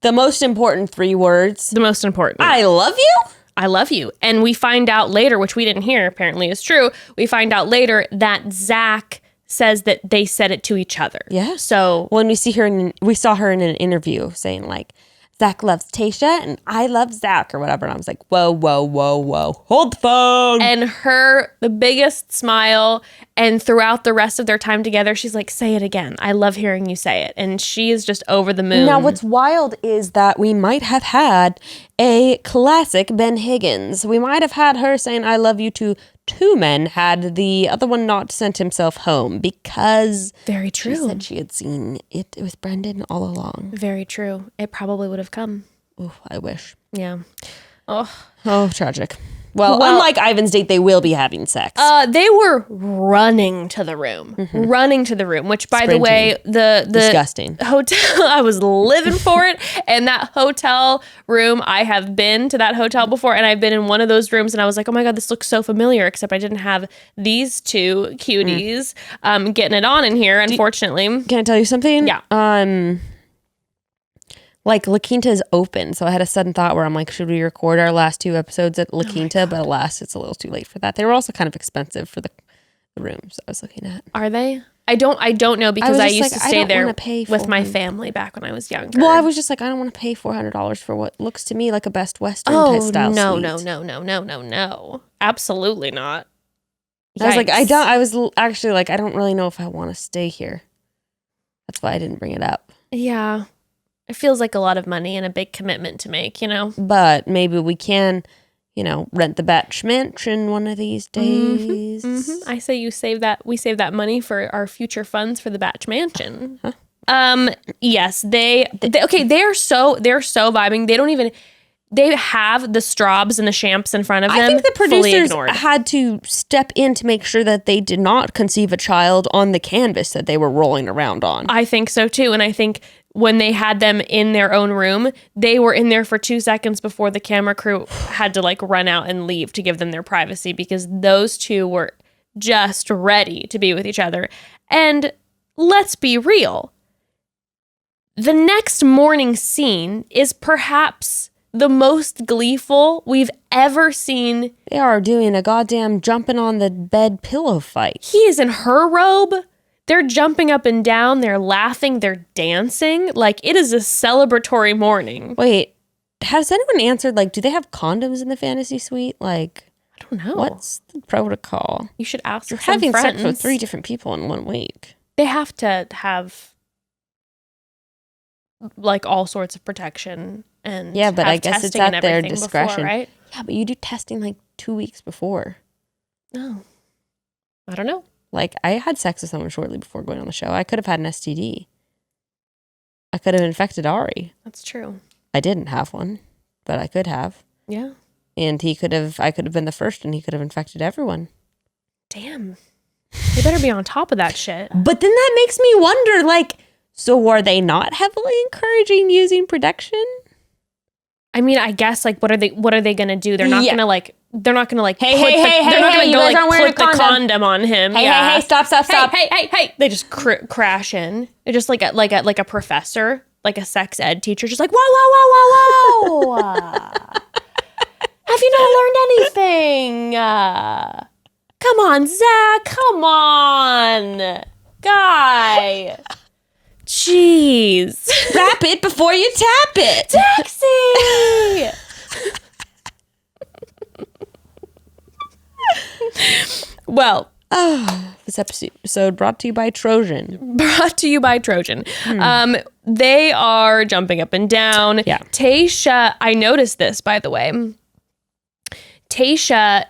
the most important 3 words. The most important. I love you? I love you. And we find out later, which we didn't hear apparently is true, we find out later that Zach says that they said it to each other. Yeah. So When we saw her in an interview saying like, Zach loves Tayshia and I love Zach or whatever. And I was like, whoa, whoa, whoa, whoa. Hold the phone. and the biggest smile, and throughout the rest of their time together, she's like, say it again. I love hearing you say it. And she is just over the moon. Now, what's wild is that we might have had a classic Ben Higgins. We might have had her saying, I love you to 2 men, had the other one not sent himself home because Very she true. said she had seen it with Brendan all along. Very true. It probably would have come. Oh, I wish. Yeah. Oh. Oh, tragic. Well, unlike Ivan's date, they will be having sex. They were running to the room, which, by the way, the Disgusting. hotel, I was living for it. And that hotel room, I have been to that hotel before, and I've been in one of those rooms, and I was like, oh my God, this looks so familiar, except I didn't have these 2 cuties getting it on in here, unfortunately. Can I tell you something? Yeah. Like La Quinta is open, so I had a sudden thought where I'm like, should we record our last 2 episodes at La Quinta? But alas, it's a little too late for that. They were also kind of expensive for the rooms I was looking at. Are they? I don't know, because I used to stay there with my $400. family back when I was younger. Well, I was just like, I don't want to pay $400 for what looks to me like a Best Western type style suite. No. Absolutely not. I was like, Yikes. I was actually like, I don't really know if I want to stay here. That's why I didn't bring it up. Yeah. It feels like a lot of money and a big commitment to make, you know? But maybe we can, rent the Batch Mansion one of these days. I say we save that money for our future funds for the Batch Mansion. Yes, they're so vibing. They have the Straubs and the Champs in front of them. I think the fully producers ignored. had to step in to make sure that they did not conceive a child on the canvas that they were rolling around on. I think so too. And I think when they had them in their own room, they were in there for 2 seconds before the camera crew had to like run out and leave to give them their privacy, because those 2 were just ready to be with each other. And let's be real. The next morning scene is perhaps the most gleeful we've ever seen. They are doing a goddamn jumping on the bed pillow fight. He is in her robe. They're jumping up and down. They're laughing. They're dancing. Like, it is a celebratory morning. Wait, has anyone answered, like, do they have condoms in the fantasy suite? Like, I don't know. what's the protocol? You should ask You're some having friends. sex with 3 different people in 1 week. They have to have, like, all sorts of protection. And Yeah, but have I guess it's testing and at their everything discretion. before, right? Yeah, but you do testing like 2 weeks before. No. I don't know. Like, I had sex with someone shortly before going on the show. I could have had an STD. I could have infected Ari. That's true. I didn't have one, but I could have. Yeah. And I could have been the first and he could have infected everyone. Damn. They better be on top of that shit. But then that makes me wonder, like, so are they not heavily encouraging using protection? I mean, I guess, like, what are they gonna do? They're not gonna like they're not gonna like hey, they're not gonna go like put the condom on him. Hey, stop. Hey. They just crash in. It's just like a professor, like a sex ed teacher, just like, whoa. Have you not learned anything? Come on, Zach. Come on, guy. Jeez. Wrap it before you tap it. Taxi. Well, this episode brought to you by Trojan. They are jumping up and down. Yeah. Tayshia, I noticed this, by the way. Tayshia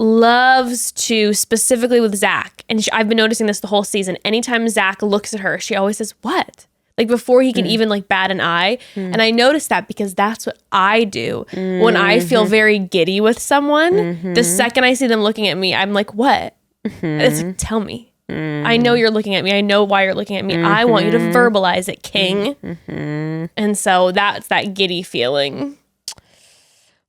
loves to, specifically with Zach, and I've been noticing this the whole season. Anytime Zach looks at her, she always says, "What?" Like before he can even like bat an eye. And I noticed that because that's what I do when I feel very giddy with someone. The second I see them looking at me, I'm like, "What?" And it's like, "Tell me. I know you're looking at me. I know why you're looking at me. I want you to verbalize it, king." And so that's that giddy feeling.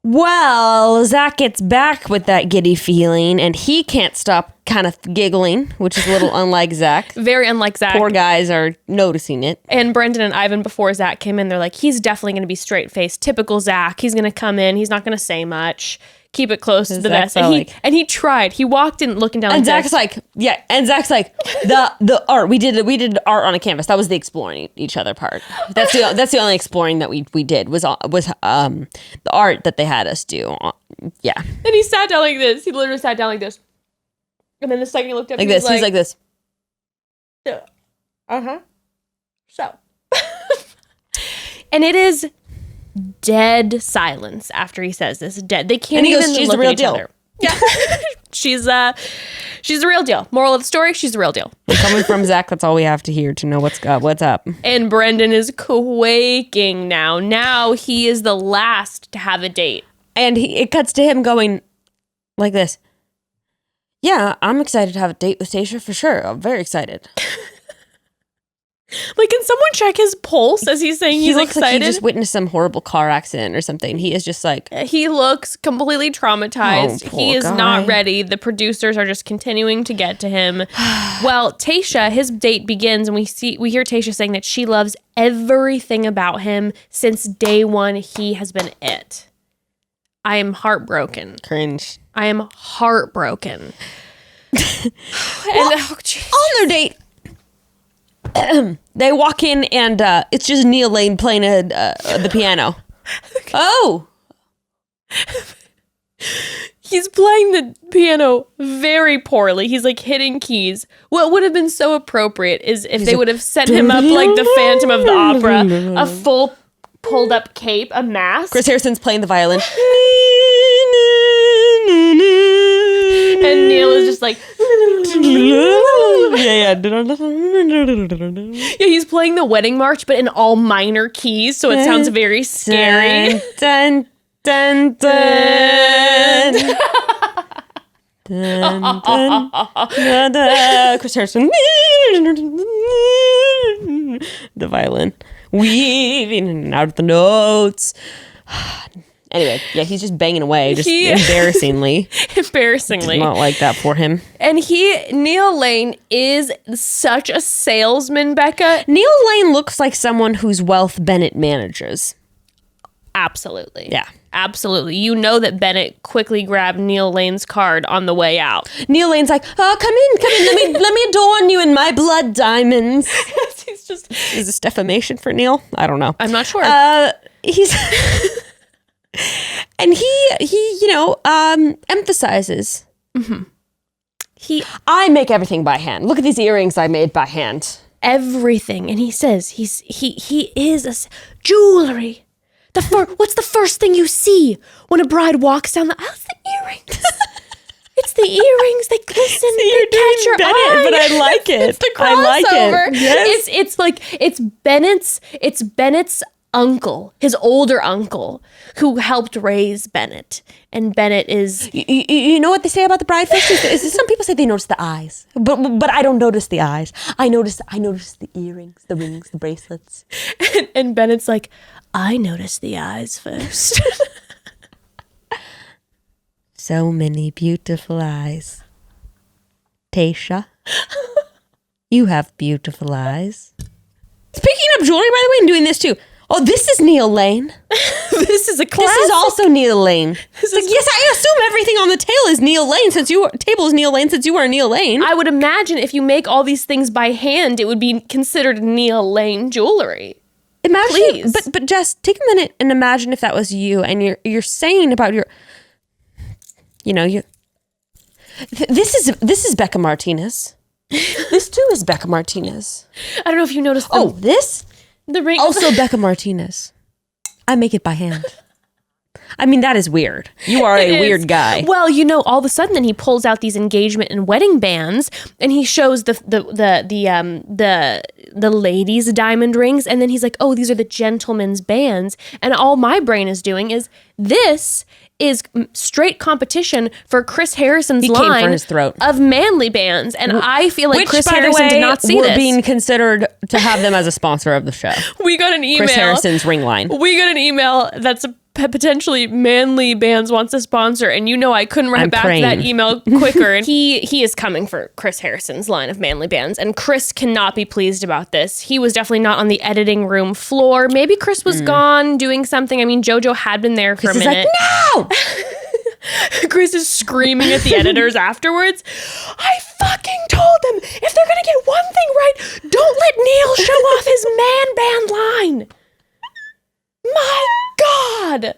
Well, Zach gets back with that giddy feeling, and he can't stop kind of giggling, which is a little unlike Zach. Very unlike Zach. Poor guys are noticing it. And Brendan and Ivan, before Zach came in, they're like, he's definitely going to be straight-faced. Typical Zach. He's going to come in. He's not going to say much. Keep it close to the vest. And he tried. He walked in looking down. And Zach's like, yeah. And Zach's like, the art. We did art on a canvas. That was the exploring each other part. That's the only exploring that we did was the art that they had us do. Yeah. And he sat down like this. He literally sat down like this. And then the second he looked up, like this. He's like this. So. And it is dead silence after he says this. Dead. They can't even goes, "She's look the real at each deal." other. Yeah. She's the real deal. Moral of the story, she's the real deal. Coming from Zach, that's all we have to hear to know what's up. And Brendan is quaking now. Now he is the last to have a date. And it cuts to him going like this. "Yeah, I'm excited to have a date with Tayshia for sure. I'm very excited." Like, can someone check his pulse as he's saying he's looks excited? like he just witnessed some horrible car accident or something. He is just like... He looks completely traumatized. Oh, poor He is guy. not ready. The producers are just continuing to get to him. Well, Tayshia, his date begins, and we hear Tayshia saying that she loves everything about him since day one. He has been it. I am heartbroken. Cringe. I am heartbroken. On their date... they walk in and it's just Neil Lane playing the piano. Oh. He's playing the piano very poorly. He's like hitting keys. What would have been so appropriate is if they would have set him up like the Phantom of the Opera, a full pulled up cape, a mask. Chris Harrison's playing the violin. And Neil is just like... Yeah. Yeah, he's playing the wedding march, but in all minor keys, so it sounds very scary. Dun, dun, dun. Dun, dun, dun, dun. Chris Harrison. The violin. Weaving in and out of the notes. Anyway, yeah, he's just banging away, just embarrassingly. Embarrassingly. Not like that for him. And Neil Lane is such a salesman, Becca. Neil Lane looks like someone whose wealth Bennett manages. Absolutely. Yeah. Absolutely. You know that Bennett quickly grabbed Neil Lane's card on the way out. Neil Lane's like, "Oh, come in. Let me adorn you in my blood diamonds." He's just... Is this defamation for Neil? I don't know. I'm not sure. He's... And he emphasizes. Mm-hmm. I make everything by hand. Look at these earrings I made by hand. Everything. And he says he is jewelry. What's the first thing you see when a bride walks down the aisle? It's the earrings. It's the earrings. They glisten. They catch your eye. But I like it. It's the crossover. I like it. Yes. It's Bennett's uncle, his older uncle, who helped raise Bennett. And Bennett is... You know what they say about the bride first? Is some people say they notice the eyes. But I don't notice the eyes. I notice the earrings, the rings, the bracelets. And Bennett's like, I notice the eyes first. So many beautiful eyes. Tayshia, you have beautiful eyes. Speaking of jewelry, by the way, I'm doing this too. Oh, this is Neil Lane. This is a classic. This is also Neil Lane. Yes, I assume everything on the table is Neil Lane since you are Neil Lane. I would imagine if you make all these things by hand, it would be considered Neil Lane jewelry. Imagine, please. But Jess, take a minute and imagine if that was you, and you're saying about your, this is Becca Martinez. This too is Becca Martinez. I don't know if you noticed. The ring. Also Becca Martinez. I make it by hand. I mean, that is weird. You are a weird guy. Well, all of a sudden, then he pulls out these engagement and wedding bands, and he shows the ladies' diamond rings, and then he's like, "Oh, these are the gentlemen's bands." And all my brain is doing is this is straight competition for Chris Harrison's line for his throat. of manly bands, and I feel like Chris Harrison did not see this. We're being considered to have them as a sponsor of the show. We got an email. Chris Harrison's ring line. We got an email that's potentially manly bands wants to sponsor, and I couldn't write back to that email quicker. And he is coming for Chris Harrison's line of manly bands, and Chris cannot be pleased about this. He was definitely not on the editing room floor. Maybe Chris was gone doing something. I mean, JoJo had been there for a minute. Like, no! Chris is screaming at the editors afterwards. I fucking told them, if they're gonna get one thing right, don't let Neil show off his man band line. My God.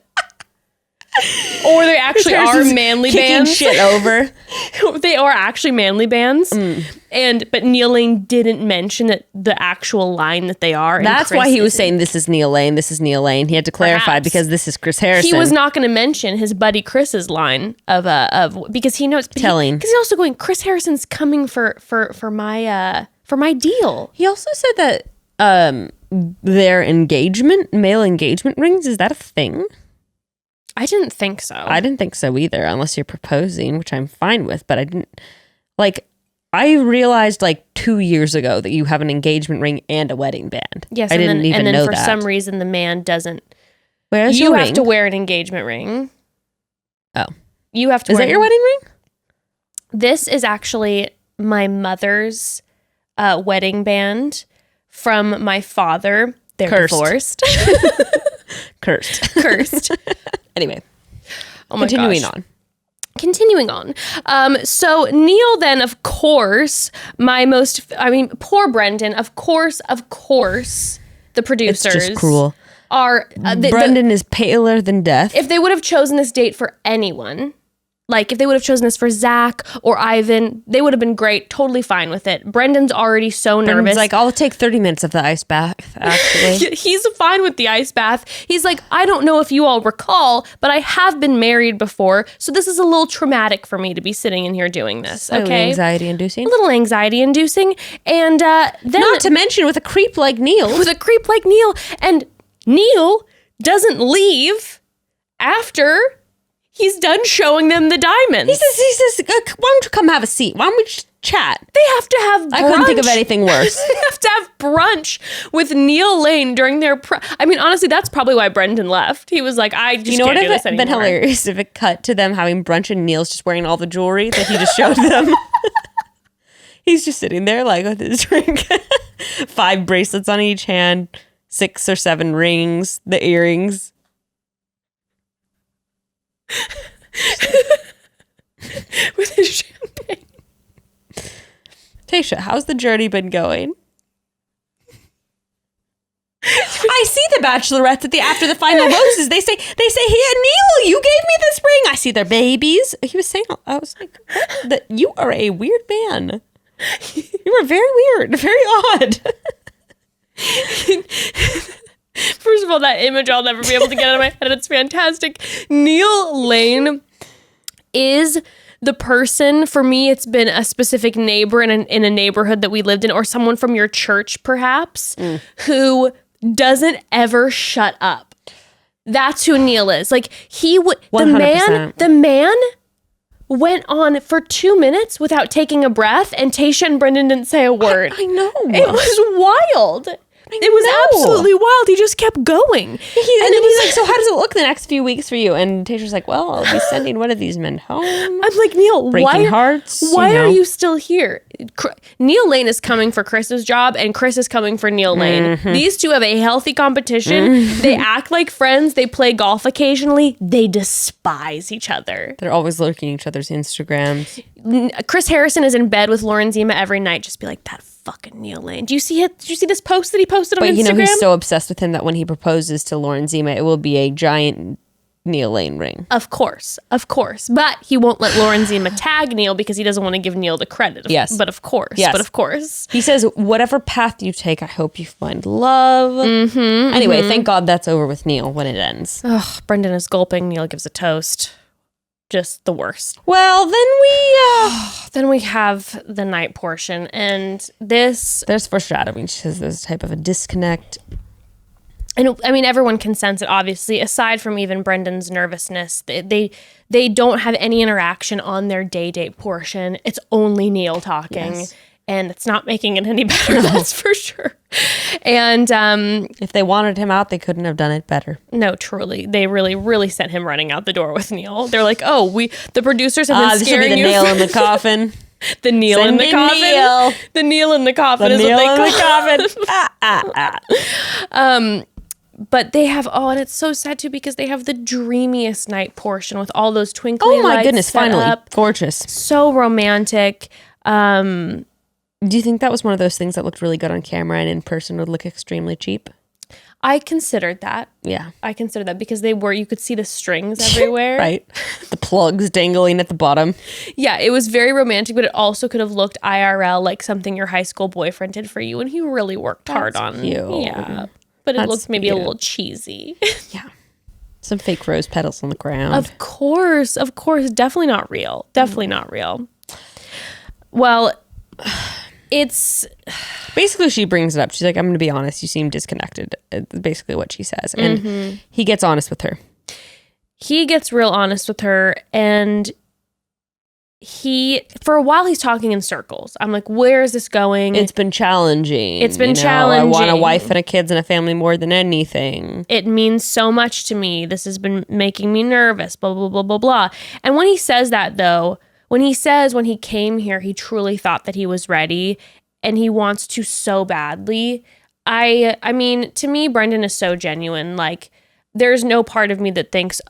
Or they actually are manly bands. Shit over. They are actually manly bands. But Neil Lane didn't mention that the actual line that they are. That's why he was saying this is Neil Lane. This is Neil Lane. He had to clarify because this is Chris Harrison. He was not going to mention his buddy Chris's line of because he knows telling. Because he's also going, Chris Harrison's coming for my deal. He also said that their male engagement rings, is that a thing? I didn't think so. I didn't think so either, unless you're proposing, which I'm fine with, but I didn't, I realized 2 years ago that you have an engagement ring and a wedding band. Yes, I didn't even know that. And then for some reason the man doesn't. Where's your ring? You have to wear an engagement ring. Oh. You have to Is that your wedding ring? This is actually my mother's wedding band from my father. They're Cursed. divorced. Cursed. Anyway, continuing on. So Neil then, of course, poor Brendan, of course, the producers. It's just cruel. Brendan is paler than death. If they would have chosen this date for anyone, if they would have chosen this for Zach or Ivan, they would have been great, totally fine with it. Brendan's already so nervous. Brendan's I'll take 30 minutes of the ice bath, actually. He's fine with the ice bath. He's like, I don't know if you all recall, but I have been married before, so this is a little traumatic for me to be sitting in here doing this, okay? Anxiety-inducing. A little anxiety-inducing. And then... Not to mention with a creep like Neil. And Neil doesn't leave after... He's done showing them the diamonds. He says, why don't you come have a seat? Why don't we chat? They have to have brunch. I couldn't think of anything worse. They have to have brunch with Neil Lane during their... honestly, that's probably why Brendan left. He was like, I just can't do this anymore. Been hilarious if it cut to them having brunch and Neil's just wearing all the jewelry that he just showed them. He's just sitting there with his drink. 5 bracelets on each hand, 6 or 7 rings, the earrings. With his champagne. Tayshia, how's the journey been going? I see the Bachelorettes after the final roses. They say, here, Neil, you gave me this ring. I see their babies. He was saying, I was like, that you are a weird man. You are very weird, very odd. First of all, that image I'll never be able to get out of my head. It's fantastic. Neil Lane is the person, for me, it's been a specific neighbor in a neighborhood that we lived in, or someone from your church, perhaps, who doesn't ever shut up. That's who Neil is. Like, he would, 100%. the man went on for 2 minutes without taking a breath, and Tayshia and Brendan didn't say a word. I know. It was wild. It was absolutely wild. He just kept going. And then he's like, so how does it look the next few weeks for you? And Tasha's like, well, I'll be sending one of these men home. I'm like, Neil, Breaking hearts. Why are you still here? Neil Lane is coming for Chris's job, and Chris is coming for Neil Lane. These two have a healthy competition. They act like friends. They play golf occasionally. They despise each other. They're always looking at each other's Instagrams. Chris Harrison is in bed with Lauren Zima every night. Just be like, that fucking Neil Lane. Do you see it? Did you see this post that he posted on Instagram? But you know, he's so obsessed with him that when he proposes to Lauren Zima, it will be a giant Neil Lane ring. Of course. But he won't let Lauren Zima tag Neil because he doesn't want to give Neil the credit. Yes. But of course. He says, whatever path you take, I hope you find love. Anyway, thank God that's over with Neil when it ends. Ugh, Brendan is gulping. Neil gives a toast. Just the worst. Well, Then we have the night portion, and there's foreshadowing. She says there's a type of a disconnect. And I mean, everyone can sense it, obviously, aside from even Brendan's nervousness. They don't have any interaction on their date portion. It's only Neil talking. Yes. And it's not making it any better, that's for sure. And if they wanted him out, they couldn't have done it better. No, truly. They really, really sent him running out the door with Neil. They're like, oh, the producers have been scaring you. This will be the nail in the coffin. The Neil in the coffin. Neil. The Neil in the coffin is what they call it. But they have, and it's so sad too because they have the dreamiest night portion with all those twinkly lights. Oh my goodness, finally. Up. Gorgeous. So romantic. Do you think that was one of those things that looked really good on camera and in person would look extremely cheap? I considered that. Yeah. I considered that because you could see the strings everywhere. Right. The plugs dangling at the bottom. Yeah, it was very romantic, but it also could have looked IRL like something your high school boyfriend did for you and he really worked hard on. Cute. Yeah. But it looked maybe a little cheesy. Yeah. Some fake rose petals on the ground. Of course. Definitely not real. Well, it's basically, she brings it up. She's like, I'm going to be honest. You seem disconnected. It's basically what she says. And he gets honest with her. He gets real honest with her. And for a while, he's talking in circles. I'm like, where is this going? It's been challenging. Challenging. I want a wife and a kids and a family more than anything. It means so much to me. This has been making me nervous, blah, blah, blah, blah, blah. And when he says that, though, when he came here, he truly thought that he was ready and he wants to so badly. I mean, to me, Brendan is so genuine. Like, there's no part of me that thinks,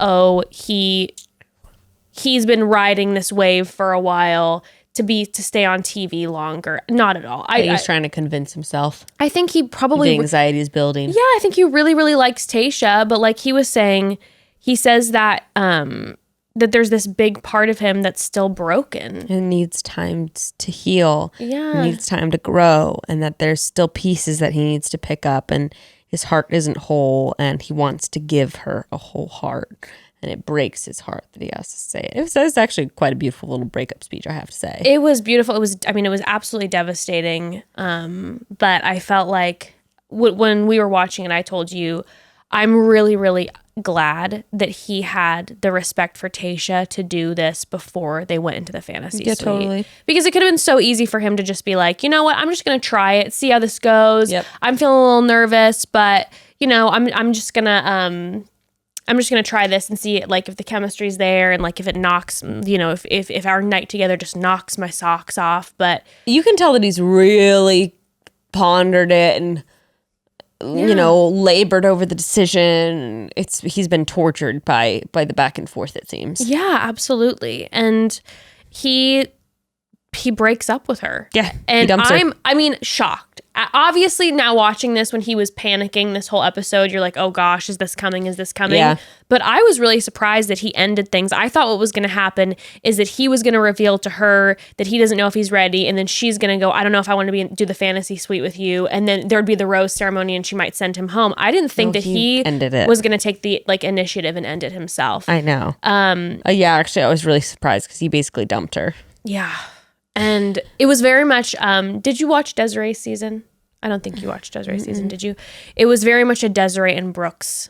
he's been riding this wave for a while to stay on TV longer. Not at all. He's trying to convince himself. I think he probably... The anxiety is building. Yeah, I think he really, really likes Tayshia. But like he was saying, he says that... that there's this big part of him that's still broken. It needs time to heal. Yeah. It needs time to grow. And that there's still pieces that he needs to pick up. And his heart isn't whole. And he wants to give her a whole heart. And it breaks his heart that he has to say it. It was actually quite a beautiful little breakup speech, I have to say. It was beautiful. It was absolutely devastating. But I felt like when we were watching it, I told you, I'm really, really glad that he had the respect for Tayshia to do this before they went into the fantasy suite. Totally. Because it could have been so easy for him to just be like, you know what, I'm just going to try it, see how this goes. Yep. I'm feeling a little nervous, but I'm just going to try this and see like if the chemistry's there and like if it knocks, if our night together just knocks my socks off. But you can tell that he's really pondered it and labored over the decision. He's been tortured by the back and forth, it seems. Yeah, absolutely. And he breaks up with her. Yeah. And he dumps her. I'm shocked. obviously now watching this when he was panicking this whole episode, you're like, oh gosh, is this coming? Is this coming? Yeah. But I was really surprised that he ended things. I thought what was going to happen is that he was going to reveal to her that he doesn't know if he's ready. And then she's going to go, I don't know if I want to do the fantasy suite with you. And then there'd be the rose ceremony and she might send him home. I didn't think that he ended it. was going to take the like initiative and end it himself. I know. Yeah, actually, I was really surprised because he basically dumped her. Yeah. And it was very much, did you watch Desiree's season? I don't think you watched Desiree's season, did you? It was very much a Desiree and Brooks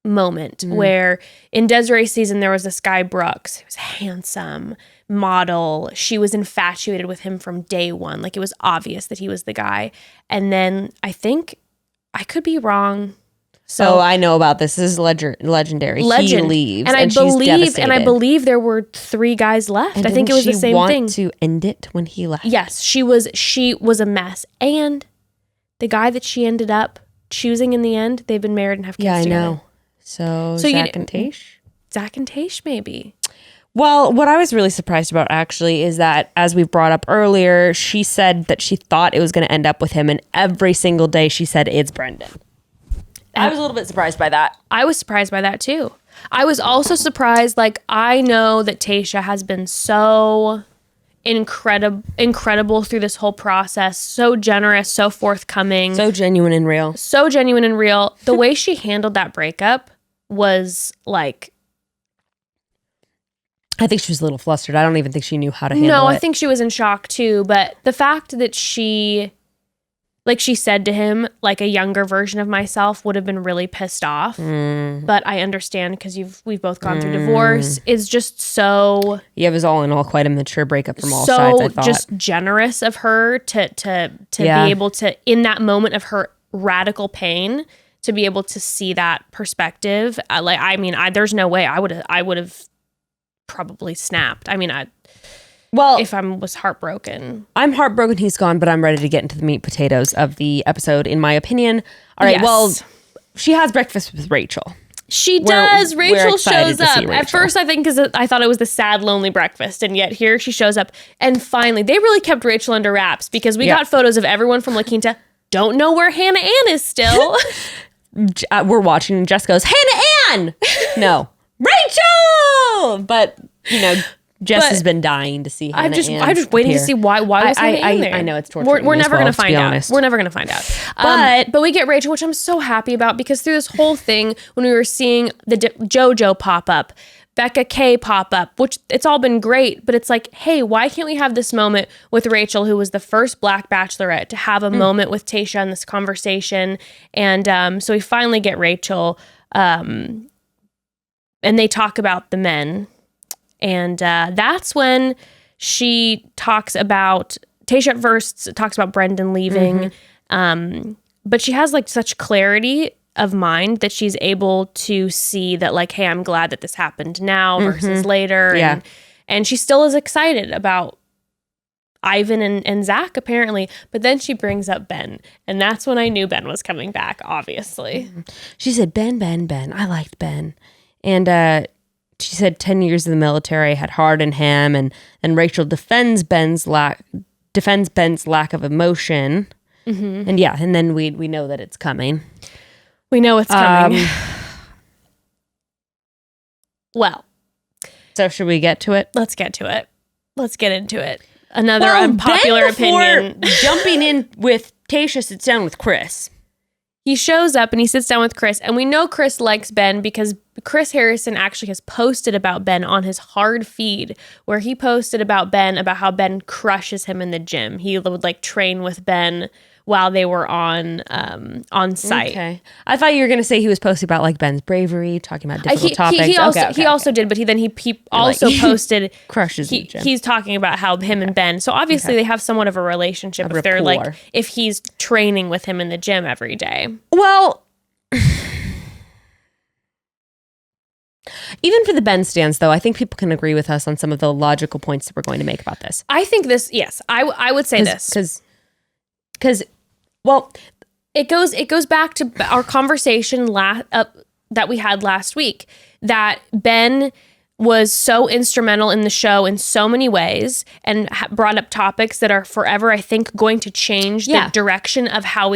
moment where in Desiree's season, there was this guy, Brooks. He was handsome, model. She was infatuated with him from day one. Like it was obvious that he was the guy. And then I think, I could be wrong. So I know about this. This is legendary. He leaves, and I believe there were 3 guys left. And I think it was the same thing. Want to end it when he left. Yes, she was a mess, and the guy that she ended up choosing in the end, they've been married and have kids together. Yeah, I know. So Zach and Taysh? Zach and Taysh, maybe. Well, what I was really surprised about actually is that, as we brought up earlier, she said that she thought it was going to end up with him, and every single day she said, it's Brendan. I was a little bit surprised by that. I was surprised by that too. I was also surprised, like, I know that Tayshia has been so incredible through this whole process, so generous, so forthcoming. So genuine and real. The way she handled that breakup was like... I think she was a little flustered. I don't even think she knew how to handle it. No, I think she was in shock too, but the fact that she said to him, like, a younger version of myself would have been really pissed off. But I understand because we've both gone through divorce. Is just so... Yeah, it was all in all quite a mature breakup from all sides, I thought. So just generous of her to be able to, in that moment of her radical pain, to be able to see that perspective. There's no way I would have probably snapped. If I was heartbroken. I'm heartbroken he's gone, but I'm ready to get into the meat potatoes of the episode, in my opinion. All right, well, she has breakfast with Rachel. She does. Rachel shows up. At first, I think, because I thought it was the sad, lonely breakfast, and yet here she shows up. And finally, they really kept Rachel under wraps, because we got photos of everyone from La Quinta. Don't know where Hannah Ann is still. We're watching, and Jess goes, Hannah Ann! No. Rachel! But, Jess has been dying to see Hannah Ann. I'm just waiting to see why was Hannah Ann there. I know it's torture. We're never going to find out. We're never going to find out. But we get Rachel, which I'm so happy about, because through this whole thing, when we were seeing the JoJo pop up, Becca K pop up, which it's all been great, but it's like, hey, why can't we have this moment with Rachel, who was the first Black Bachelorette, to have a moment with Tayshia in this conversation? And so we finally get Rachel, and they talk about the men. And that's when she talks about, Tayshia at first talks about Brendan leaving, but she has like such clarity of mind that she's able to see that, like, hey, I'm glad that this happened now versus later. Yeah. And she still is excited about Ivan and Zach, apparently. But then she brings up Ben, and that's when I knew Ben was coming back, obviously. She said, Ben. I liked Ben. And she said 10 years in the military had hardened him, and Rachel defends Ben's lack of emotion. And and then we know that it's coming. We know it's coming. Well, so should we get to it? Let's get to it. Let's get into it. Another unpopular opinion. Jumping in with Tayshia sits down with Chris. He shows up and he sits down with Chris, and we know Chris likes Ben because Chris Harrison actually has posted about Ben on his hard feed, where he posted about Ben, about how Ben crushes him in the gym. He would like train with Ben while they were on site. Okay. I thought you were going to say he was posting about like Ben's bravery, talking about difficult topics. He also did, but he also posted crushes in the gym. He's talking about how him and Ben. So obviously they have somewhat of a relationship if they're like, if he's training with him in the gym every day. Well, even for the Ben stans, though, I think people can agree with us on some of the logical points that we're going to make about this. I think this, yes, I would say this. Because well, it goes back to our conversation that we had last week, that Ben was so instrumental in the show in so many ways and brought up topics that are forever, I think, going to change the direction of how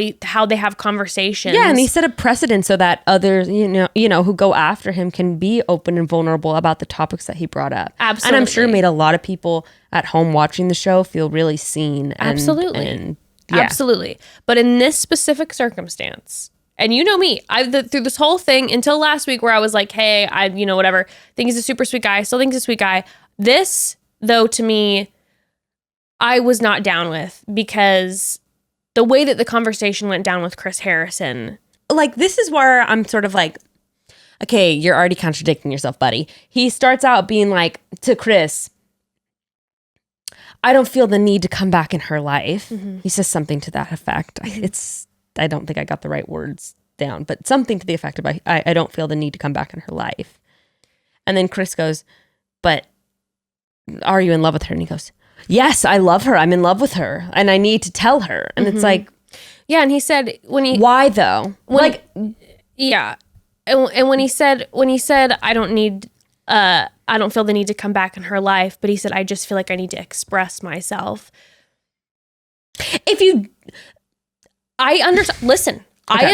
they have conversations. Yeah, and he set a precedent so that others, who go after him can be open and vulnerable about the topics that he brought up. Absolutely. And I'm sure it made a lot of people at home watching the show feel really seen. Absolutely. Absolutely. But in this specific circumstance, and you know me, through this whole thing until last week where I was like, hey, whatever, think he's a super sweet guy, still think he's a sweet guy. This, though, to me, I was not down with because the way that the conversation went down with Chris Harrison. Like, this is where I'm sort of like, okay, you're already contradicting yourself, buddy. He starts out being like, to Chris, I don't feel the need to come back in her life. Mm-hmm. He says something to that effect. I don't think I got the right words down, but something to the effect of, I don't feel the need to come back in her life. And then Chris goes, but are you in love with her? And he goes, yes, I love her. I'm in love with her. And I need to tell her. And it's like, yeah. And he said, why though? Yeah. And when he said, I don't feel the need to come back in her life, but he said, I just feel like I need to express myself. I understand. Listen, okay. I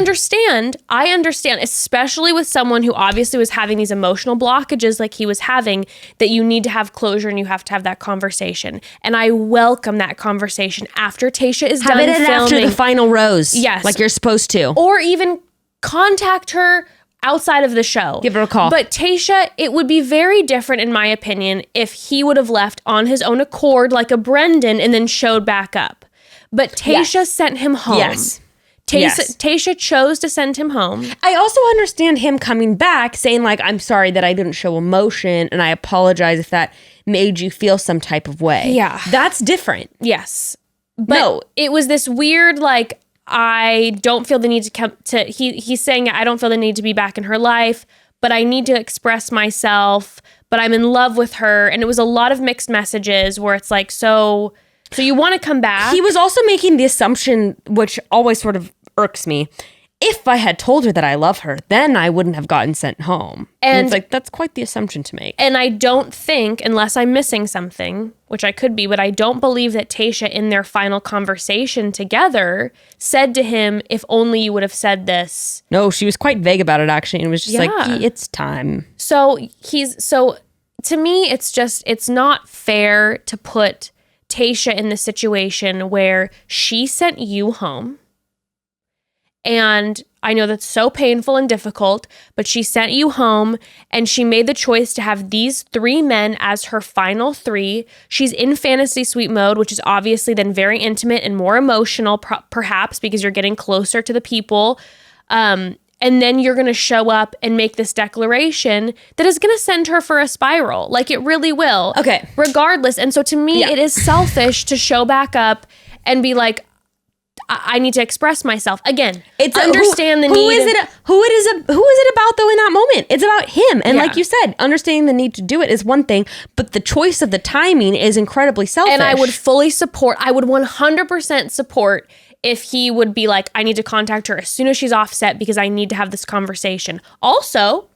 understand, especially with someone who obviously was having these emotional blockages like he was having, that you need to have closure and you have to have that conversation. And I welcome that conversation after Tayshia is done filming. Have it after the final rose. Yes. Like you're supposed to. Or even contact her outside of the show. Give her a call. But Tayshia, it would be very different, in my opinion, if he would have left on his own accord like a Brendan and then showed back up. But Tayshia sent him home. Yes. Tayshia chose to send him home. I also understand him coming back saying, like, I'm sorry that I didn't show emotion and I apologize if that made you feel some type of way. Yeah. That's different. Yes. But it was this weird, like, I don't feel the need to come to, he's saying, I don't feel the need to be back in her life, but I need to express myself, but I'm in love with her. And it was a lot of mixed messages where it's like, so you want to come back? He was also making the assumption, which always sort of irks me, if I had told her that I love her, then I wouldn't have gotten sent home. And it's like, that's quite the assumption to make. And I don't think, unless I'm missing something, which I could be, but I don't believe that Tayshia, in their final conversation together, said to him, if only you would have said this. No, she was quite vague about it, actually. And it was just like, it's time. So to me, it's not fair to put Tayshia in the situation where she sent you home. And I know that's so painful and difficult, but she sent you home and she made the choice to have these 3 men as her final 3. She's in fantasy suite mode, which is obviously then very intimate and more emotional, perhaps because you're getting closer to the people. And then you're going to show up and make this declaration that is going to send her for a spiral. Like, it really will. Okay. Regardless. And so to me, it is selfish to show back up and be like, I need to express myself. Again, understand the need. Who is it about though in that moment? It's about him. And like you said, understanding the need to do it is one thing, but the choice of the timing is incredibly selfish. And I would fully support, I would 100% support if he would be like, I need to contact her as soon as she's off set because I need to have this conversation. Also,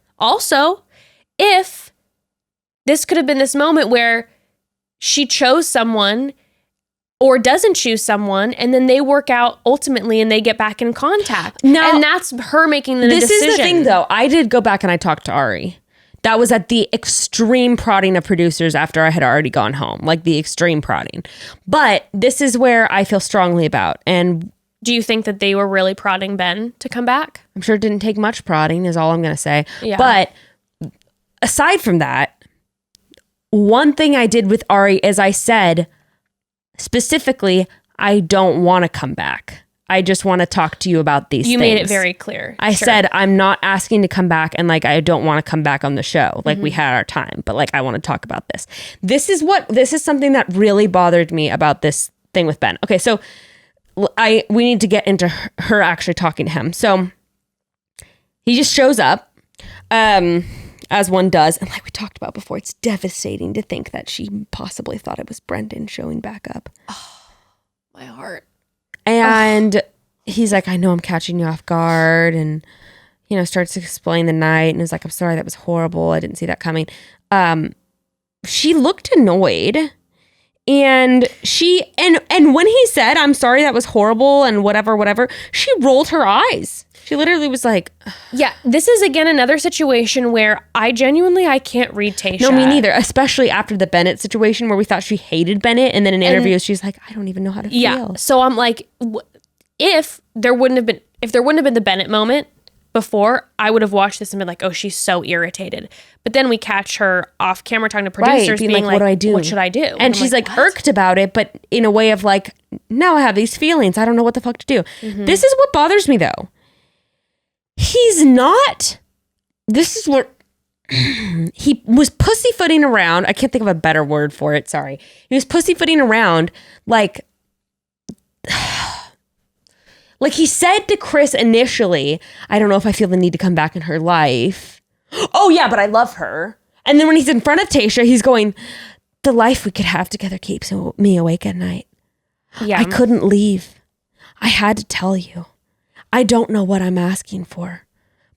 if this could have been this moment where she chose someone or doesn't choose someone, and then they work out ultimately and they get back in contact. Now, and that's her making the decision. This is the thing, though. I did go back and I talked to Ari. That was at the extreme prodding of producers after I had already gone home, like the extreme prodding. But this is where I feel strongly about. And do you think that they were really prodding Ben to come back? I'm sure it didn't take much prodding is all I'm going to say. Yeah. But aside from that, one thing I did with Ari is I said, specifically, I don't want to come back. I just want to talk to you about these things. You made it very clear. I said, I'm not asking to come back and like, I don't want to come back on the show. Like we had our time, but like, I want to talk about this. This is something that really bothered me about this thing with Ben. Okay. So we need to get into her actually talking to him. So he just shows up, as one does. And like we talked about before, it's devastating to think that she possibly thought it was Brendan showing back up. Oh, my heart. And he's like, I know I'm catching you off guard. And, starts to explain the night and is like, I'm sorry, that was horrible. I didn't see that coming. she looked annoyed. And and when he said, I'm sorry, that was horrible and whatever, she rolled her eyes. She literally was like, yeah, this is again another situation where I can't read Tayshia. no, me neither. Especially after the Bennett situation where we thought she hated Bennett. And then in interviews, she's like, I don't even know how to feel. So I'm like, if there wouldn't have been the Bennett moment before, I would have watched this and been like, oh, she's so irritated. But then we catch her off camera talking to producers, being like, what do I do? What should I do? And she's like irked about it, but in a way of like, now I have these feelings. I don't know what the fuck to do. Mm-hmm. This is what bothers me though. He's not, this is what, he was pussyfooting around. I can't think of a better word for it. Sorry. He was pussyfooting around like he said to Chris initially, I don't know if I feel the need to come back in her life. Oh yeah, but I love her. And then when he's in front of Tayshia, he's going, the life we could have together keeps me awake at night. Yeah. I couldn't leave. I had to tell you. I don't know what I'm asking for,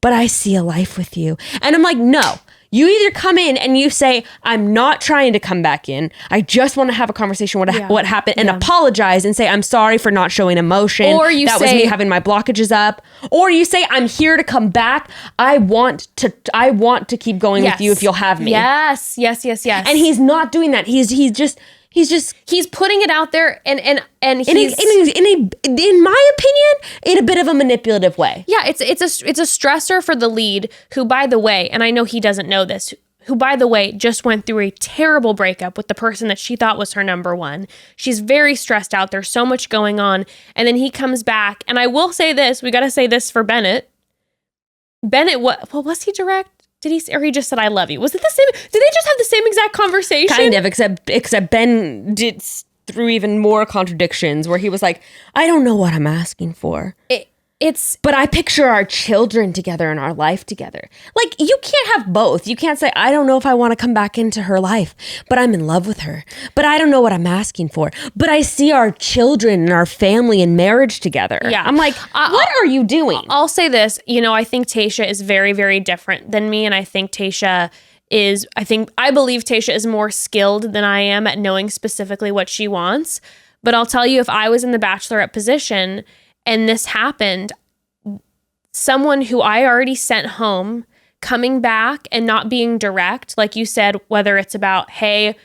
but I see a life with you. And I'm like, no. You either come in and you say, I'm not trying to come back in. I just want to have a conversation what happened and apologize and say, I'm sorry for not showing emotion. Or you that was me having my blockages up. Or you say, I'm here to come back. I want to keep going with you if you'll have me. Yes. And he's not doing that. He's putting it out there and he's in my opinion, in a bit of a manipulative way. Yeah, it's a stressor for the lead, who, by the way, and I know he doesn't know this, who, by the way, just went through a terrible breakup with the person that she thought was her number one. She's very stressed out. There's so much going on. And then he comes back. And I will say this, we got to say this for Bennett. Was he direct? He just said, I love you. Was it the same? Did they just have the same exact conversation? Kind of, except Ben did through even more contradictions where he was like, I don't know what I'm asking for. But I picture our children together and our life together. Like, you can't have both. You can't say, I don't know if I want to come back into her life, but I'm in love with her. But I don't know what I'm asking for. But I see our children and our family and marriage together. Yeah. I'm like, what are you doing? I'll say this. I think Tayshia is very, very different than me. And I think I believe Tayshia is more skilled than I am at knowing specifically what she wants. But I'll tell you, if I was in the Bachelorette position and this happened, someone who I already sent home, coming back and not being direct, like you said, whether it's about, hey,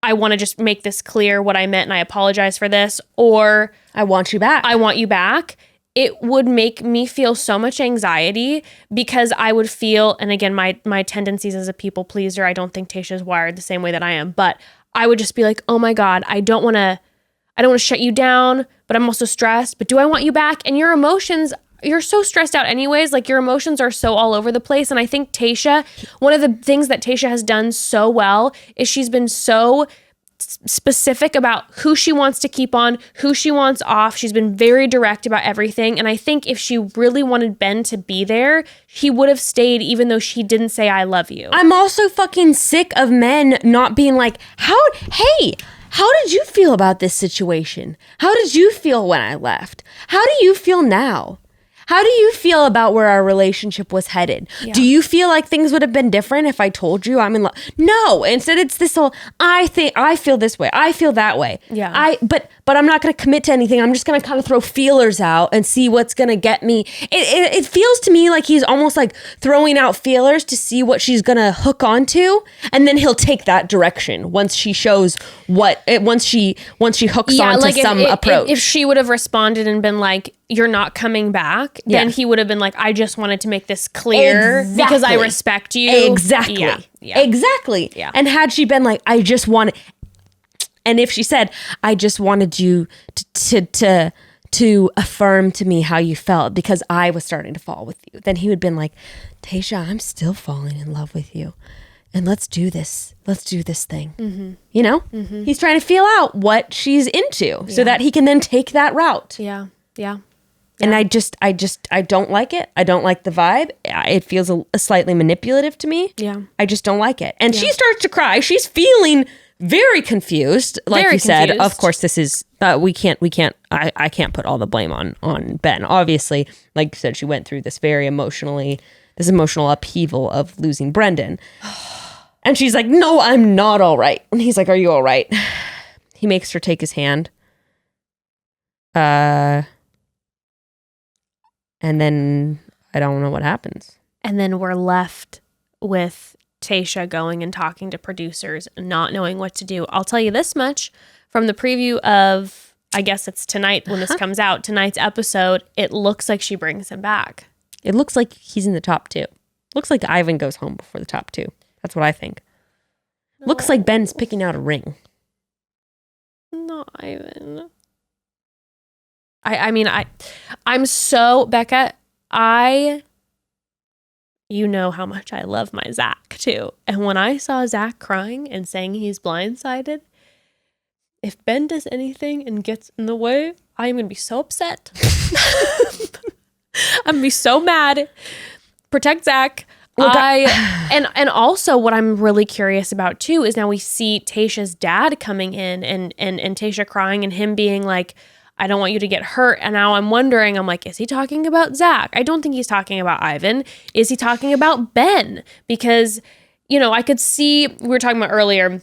I want to just make this clear what I meant and I apologize for this, or I want you back. It would make me feel so much anxiety because I would feel, and again, my tendencies as a people pleaser, I don't think Tayshia's wired the same way that I am, but I would just be like, oh my God, I don't want to shut you down, but I'm also stressed. But do I want you back? And your emotions, you're so stressed out anyways. Like, your emotions are so all over the place. And I think Tayshia, one of the things that Tayshia has done so well is she's been so specific about who she wants to keep on, who she wants off. She's been very direct about everything. And I think if she really wanted Ben to be there, he would have stayed even though she didn't say, I love you. I'm also fucking sick of men not being like, how did you feel about this situation? How did you feel when I left? How do you feel now? How do you feel about where our relationship was headed? Yeah. Do you feel like things would have been different if I told you I'm in love? No. Instead, it's this whole, I feel this way. I feel that way. Yeah. But I'm not going to commit to anything. I'm just going to kind of throw feelers out and see what's going to get me. It feels to me like he's almost like throwing out feelers to see what she's going to hook onto. And then he'll take that direction once she shows once she hooks onto like some approach. If she would have responded and been like, you're not coming back, then he would have been like, I just wanted to make this clear because I respect you. Exactly. Yeah. Exactly. Yeah. And had she been like, and if she said, I just wanted you to affirm to me how you felt because I was starting to fall with you, then he would have been like, Tayshia, I'm still falling in love with you. And let's do this thing. Mm-hmm. Mm-hmm. He's trying to feel out what she's into so that he can then take that route. Yeah. And I don't like it. I don't like the vibe. It feels a slightly manipulative to me. Yeah. I just don't like it. And she starts to cry. She's feeling very confused. Like you said, of course, this is, I can't put all the blame on Ben. Obviously, like you said, she went through this emotional upheaval of losing Brendan. And she's like, no, I'm not all right. And he's like, are you all right? He makes her take his hand. And then I don't know what happens. And then we're left with Tayshia going and talking to producers, not knowing what to do. I'll tell you this much from the preview of, I guess it's tonight when this comes out, tonight's episode, it looks like she brings him back. It looks like he's in the top 2. Looks like Ivan goes home before the top 2. That's what I think. No. Looks like Ben's picking out a ring. Not Ivan. I'm so, Becca, you know how much I love my Zach too. And when I saw Zach crying and saying he's blindsided, if Ben does anything and gets in the way, I'm going to be so upset. I'm going to be so mad. Protect Zach. Look, and also what I'm really curious about too is now we see Tayshia's dad coming in and Tayshia crying and him being like, I don't want you to get hurt. And now I'm wondering, I'm like, is he talking about Zach? I don't think he's talking about Ivan. Is he talking about Ben? Because, I could see, we were talking about earlier,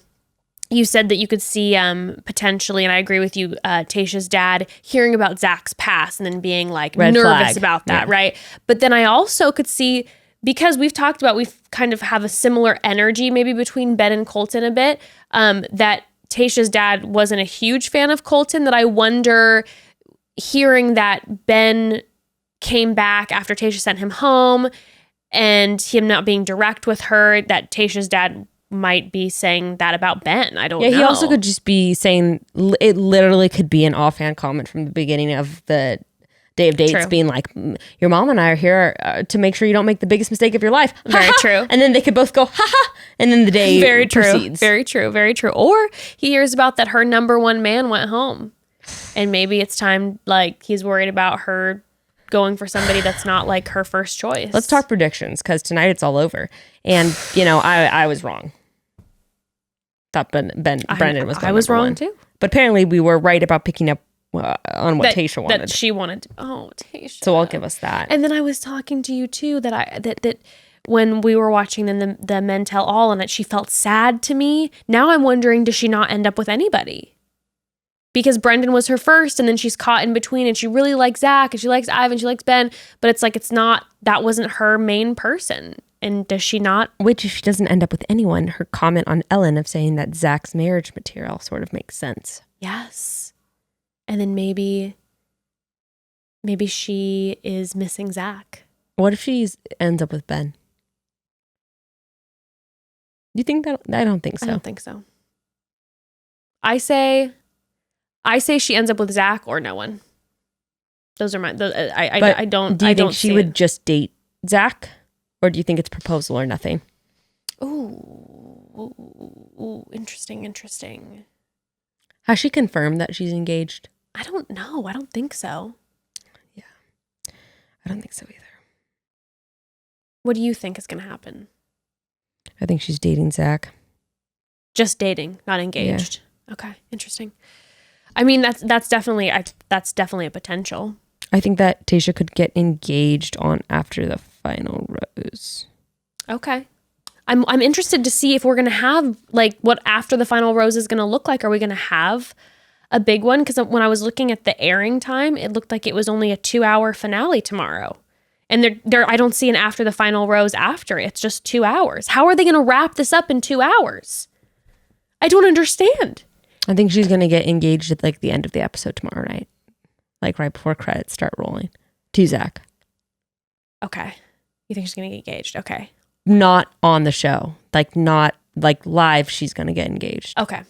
you said that you could see potentially, and I agree with you, Tayshia's dad hearing about Zach's past and then being like Red nervous flag. about that, Yeah. right? But then I also could see, because we've talked about, we've kind of have a similar energy maybe between Ben and Colton a bit, that Tayshia's dad wasn't a huge fan of Colton, that I wonder, hearing that Ben came back after Tayshia sent him home and him not being direct with her, that Tayshia's dad might be saying that about Ben. I don't know. Yeah, he also could just be saying, it literally could be an offhand comment from the beginning of the Day of Dates, True. being like, your mom and I are here to make sure you don't make the biggest mistake of your life. Very true. And then they could both go, ha ha. And then the day Very true. proceeds. Very true. Very true. Or he hears about that her number one man went home. And maybe it's time, like, he's worried about her going for somebody that's not like her first choice. Let's talk predictions, because tonight it's all over. And, I was wrong. Thought Brendan was going I was number wrong one. too. But apparently we were right about picking up on what Tayshia wanted. That she wanted. Oh, Tayshia. So I'll give us that. And then I was talking to you too that when we were watching the Men Tell All on it, she felt sad to me. Now I'm wondering, does she not end up with anybody? Because Brendan was her first, and then she's caught in between, and she really likes Zach, and she likes Ivan, she likes Ben, but it's like that wasn't her main person. And does she not? Which, if she doesn't end up with anyone, her comment on Ellen of saying that Zach's marriage material sort of makes sense. Yes. And then maybe she is missing Zach. What if she ends up with Ben? Do you think that? I don't think so. I don't think so. I say she ends up with Zach or no one. Those are my. I don't. Do you I think don't she see would it. just date Zach, or do you think it's proposal or nothing? Ooh, interesting. Has she confirmed that she's engaged? I don't know. I don't think so. Yeah, I don't think so either. What do you think is going to happen? I think she's dating Zach. Just dating, not engaged. Yeah. Okay, interesting. I mean, that's definitely a potential. I think that Tayshia could get engaged on after the final rose. Okay. I'm interested to see if we're going to have, like, what after the final rose is going to look like. Are we going to have a big one? Because when I was looking at the airing time, it looked like it was only a 2-hour finale tomorrow. And I don't see an after the final rose after. It's just 2 hours. How are they going to wrap this up in 2 hours? I don't understand. I think she's going to get engaged at like the end of the episode tomorrow night. Like right before credits start rolling. To Zach. Okay. You think she's going to get engaged? Okay. Not on the show. Like not like live, she's going to get engaged. Okay.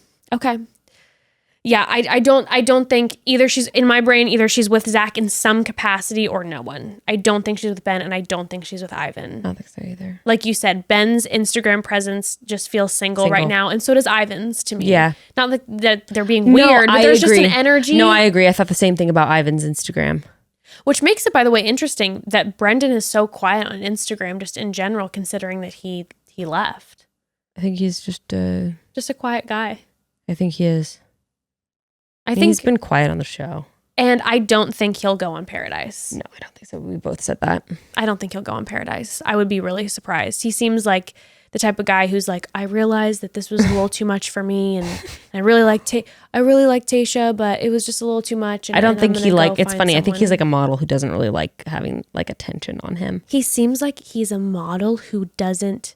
Yeah, I don't think either she's with Zach in some capacity or no one. I don't think she's with Ben, and I don't think she's with Ivan. I don't think so either. Like you said, Ben's Instagram presence just feels single right now, and so does Ivan's to me. Yeah. Not that they're being weird, but there's just an energy. No, I agree. I thought the same thing about Ivan's Instagram. Which makes it, by the way, interesting that Brendan is so quiet on Instagram just in general, considering that he left. I think he's just a quiet guy. I think he is. I think he's been quiet on the show. And I don't think he'll go on Paradise. No, I don't think so. We both said that. I don't think he'll go on Paradise. I would be really surprised. He seems like the type of guy who's like, I realized that this was a little too much for me, and I really like Tayshia, but it was just a little too much. And, I don't think I'm he gonna like. go It's find funny. I think he's someone." like a model who doesn't really like having like attention on him. He seems like he's a model who doesn't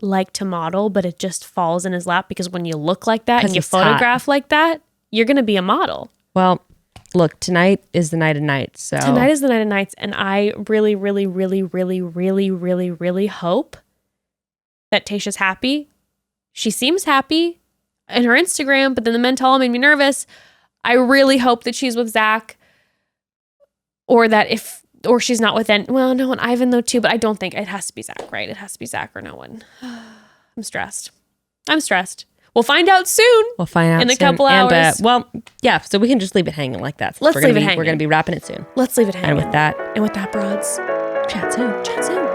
like to model, but it just falls in his lap because when you look like that and you he's hot. photograph like that, you're gonna be a model. Well, look, tonight is the night of nights. So Tonight is the night of nights, and I really, really, really, really, really, really, really hope that Tayshia's happy. She seems happy in her Instagram, but then the men tell made me nervous. I really hope that she's with Zach, or she's not with no one, Ivan though too, but I don't think it has to be Zach, right? It has to be Zach or no one. I'm stressed. We'll find out soon. We'll find out in a soon. couple hours. So we can just leave it hanging like that. Let's leave it hanging. We're going to be wrapping it soon. Let's leave it hanging. And with that, broads, chat soon. chat soon.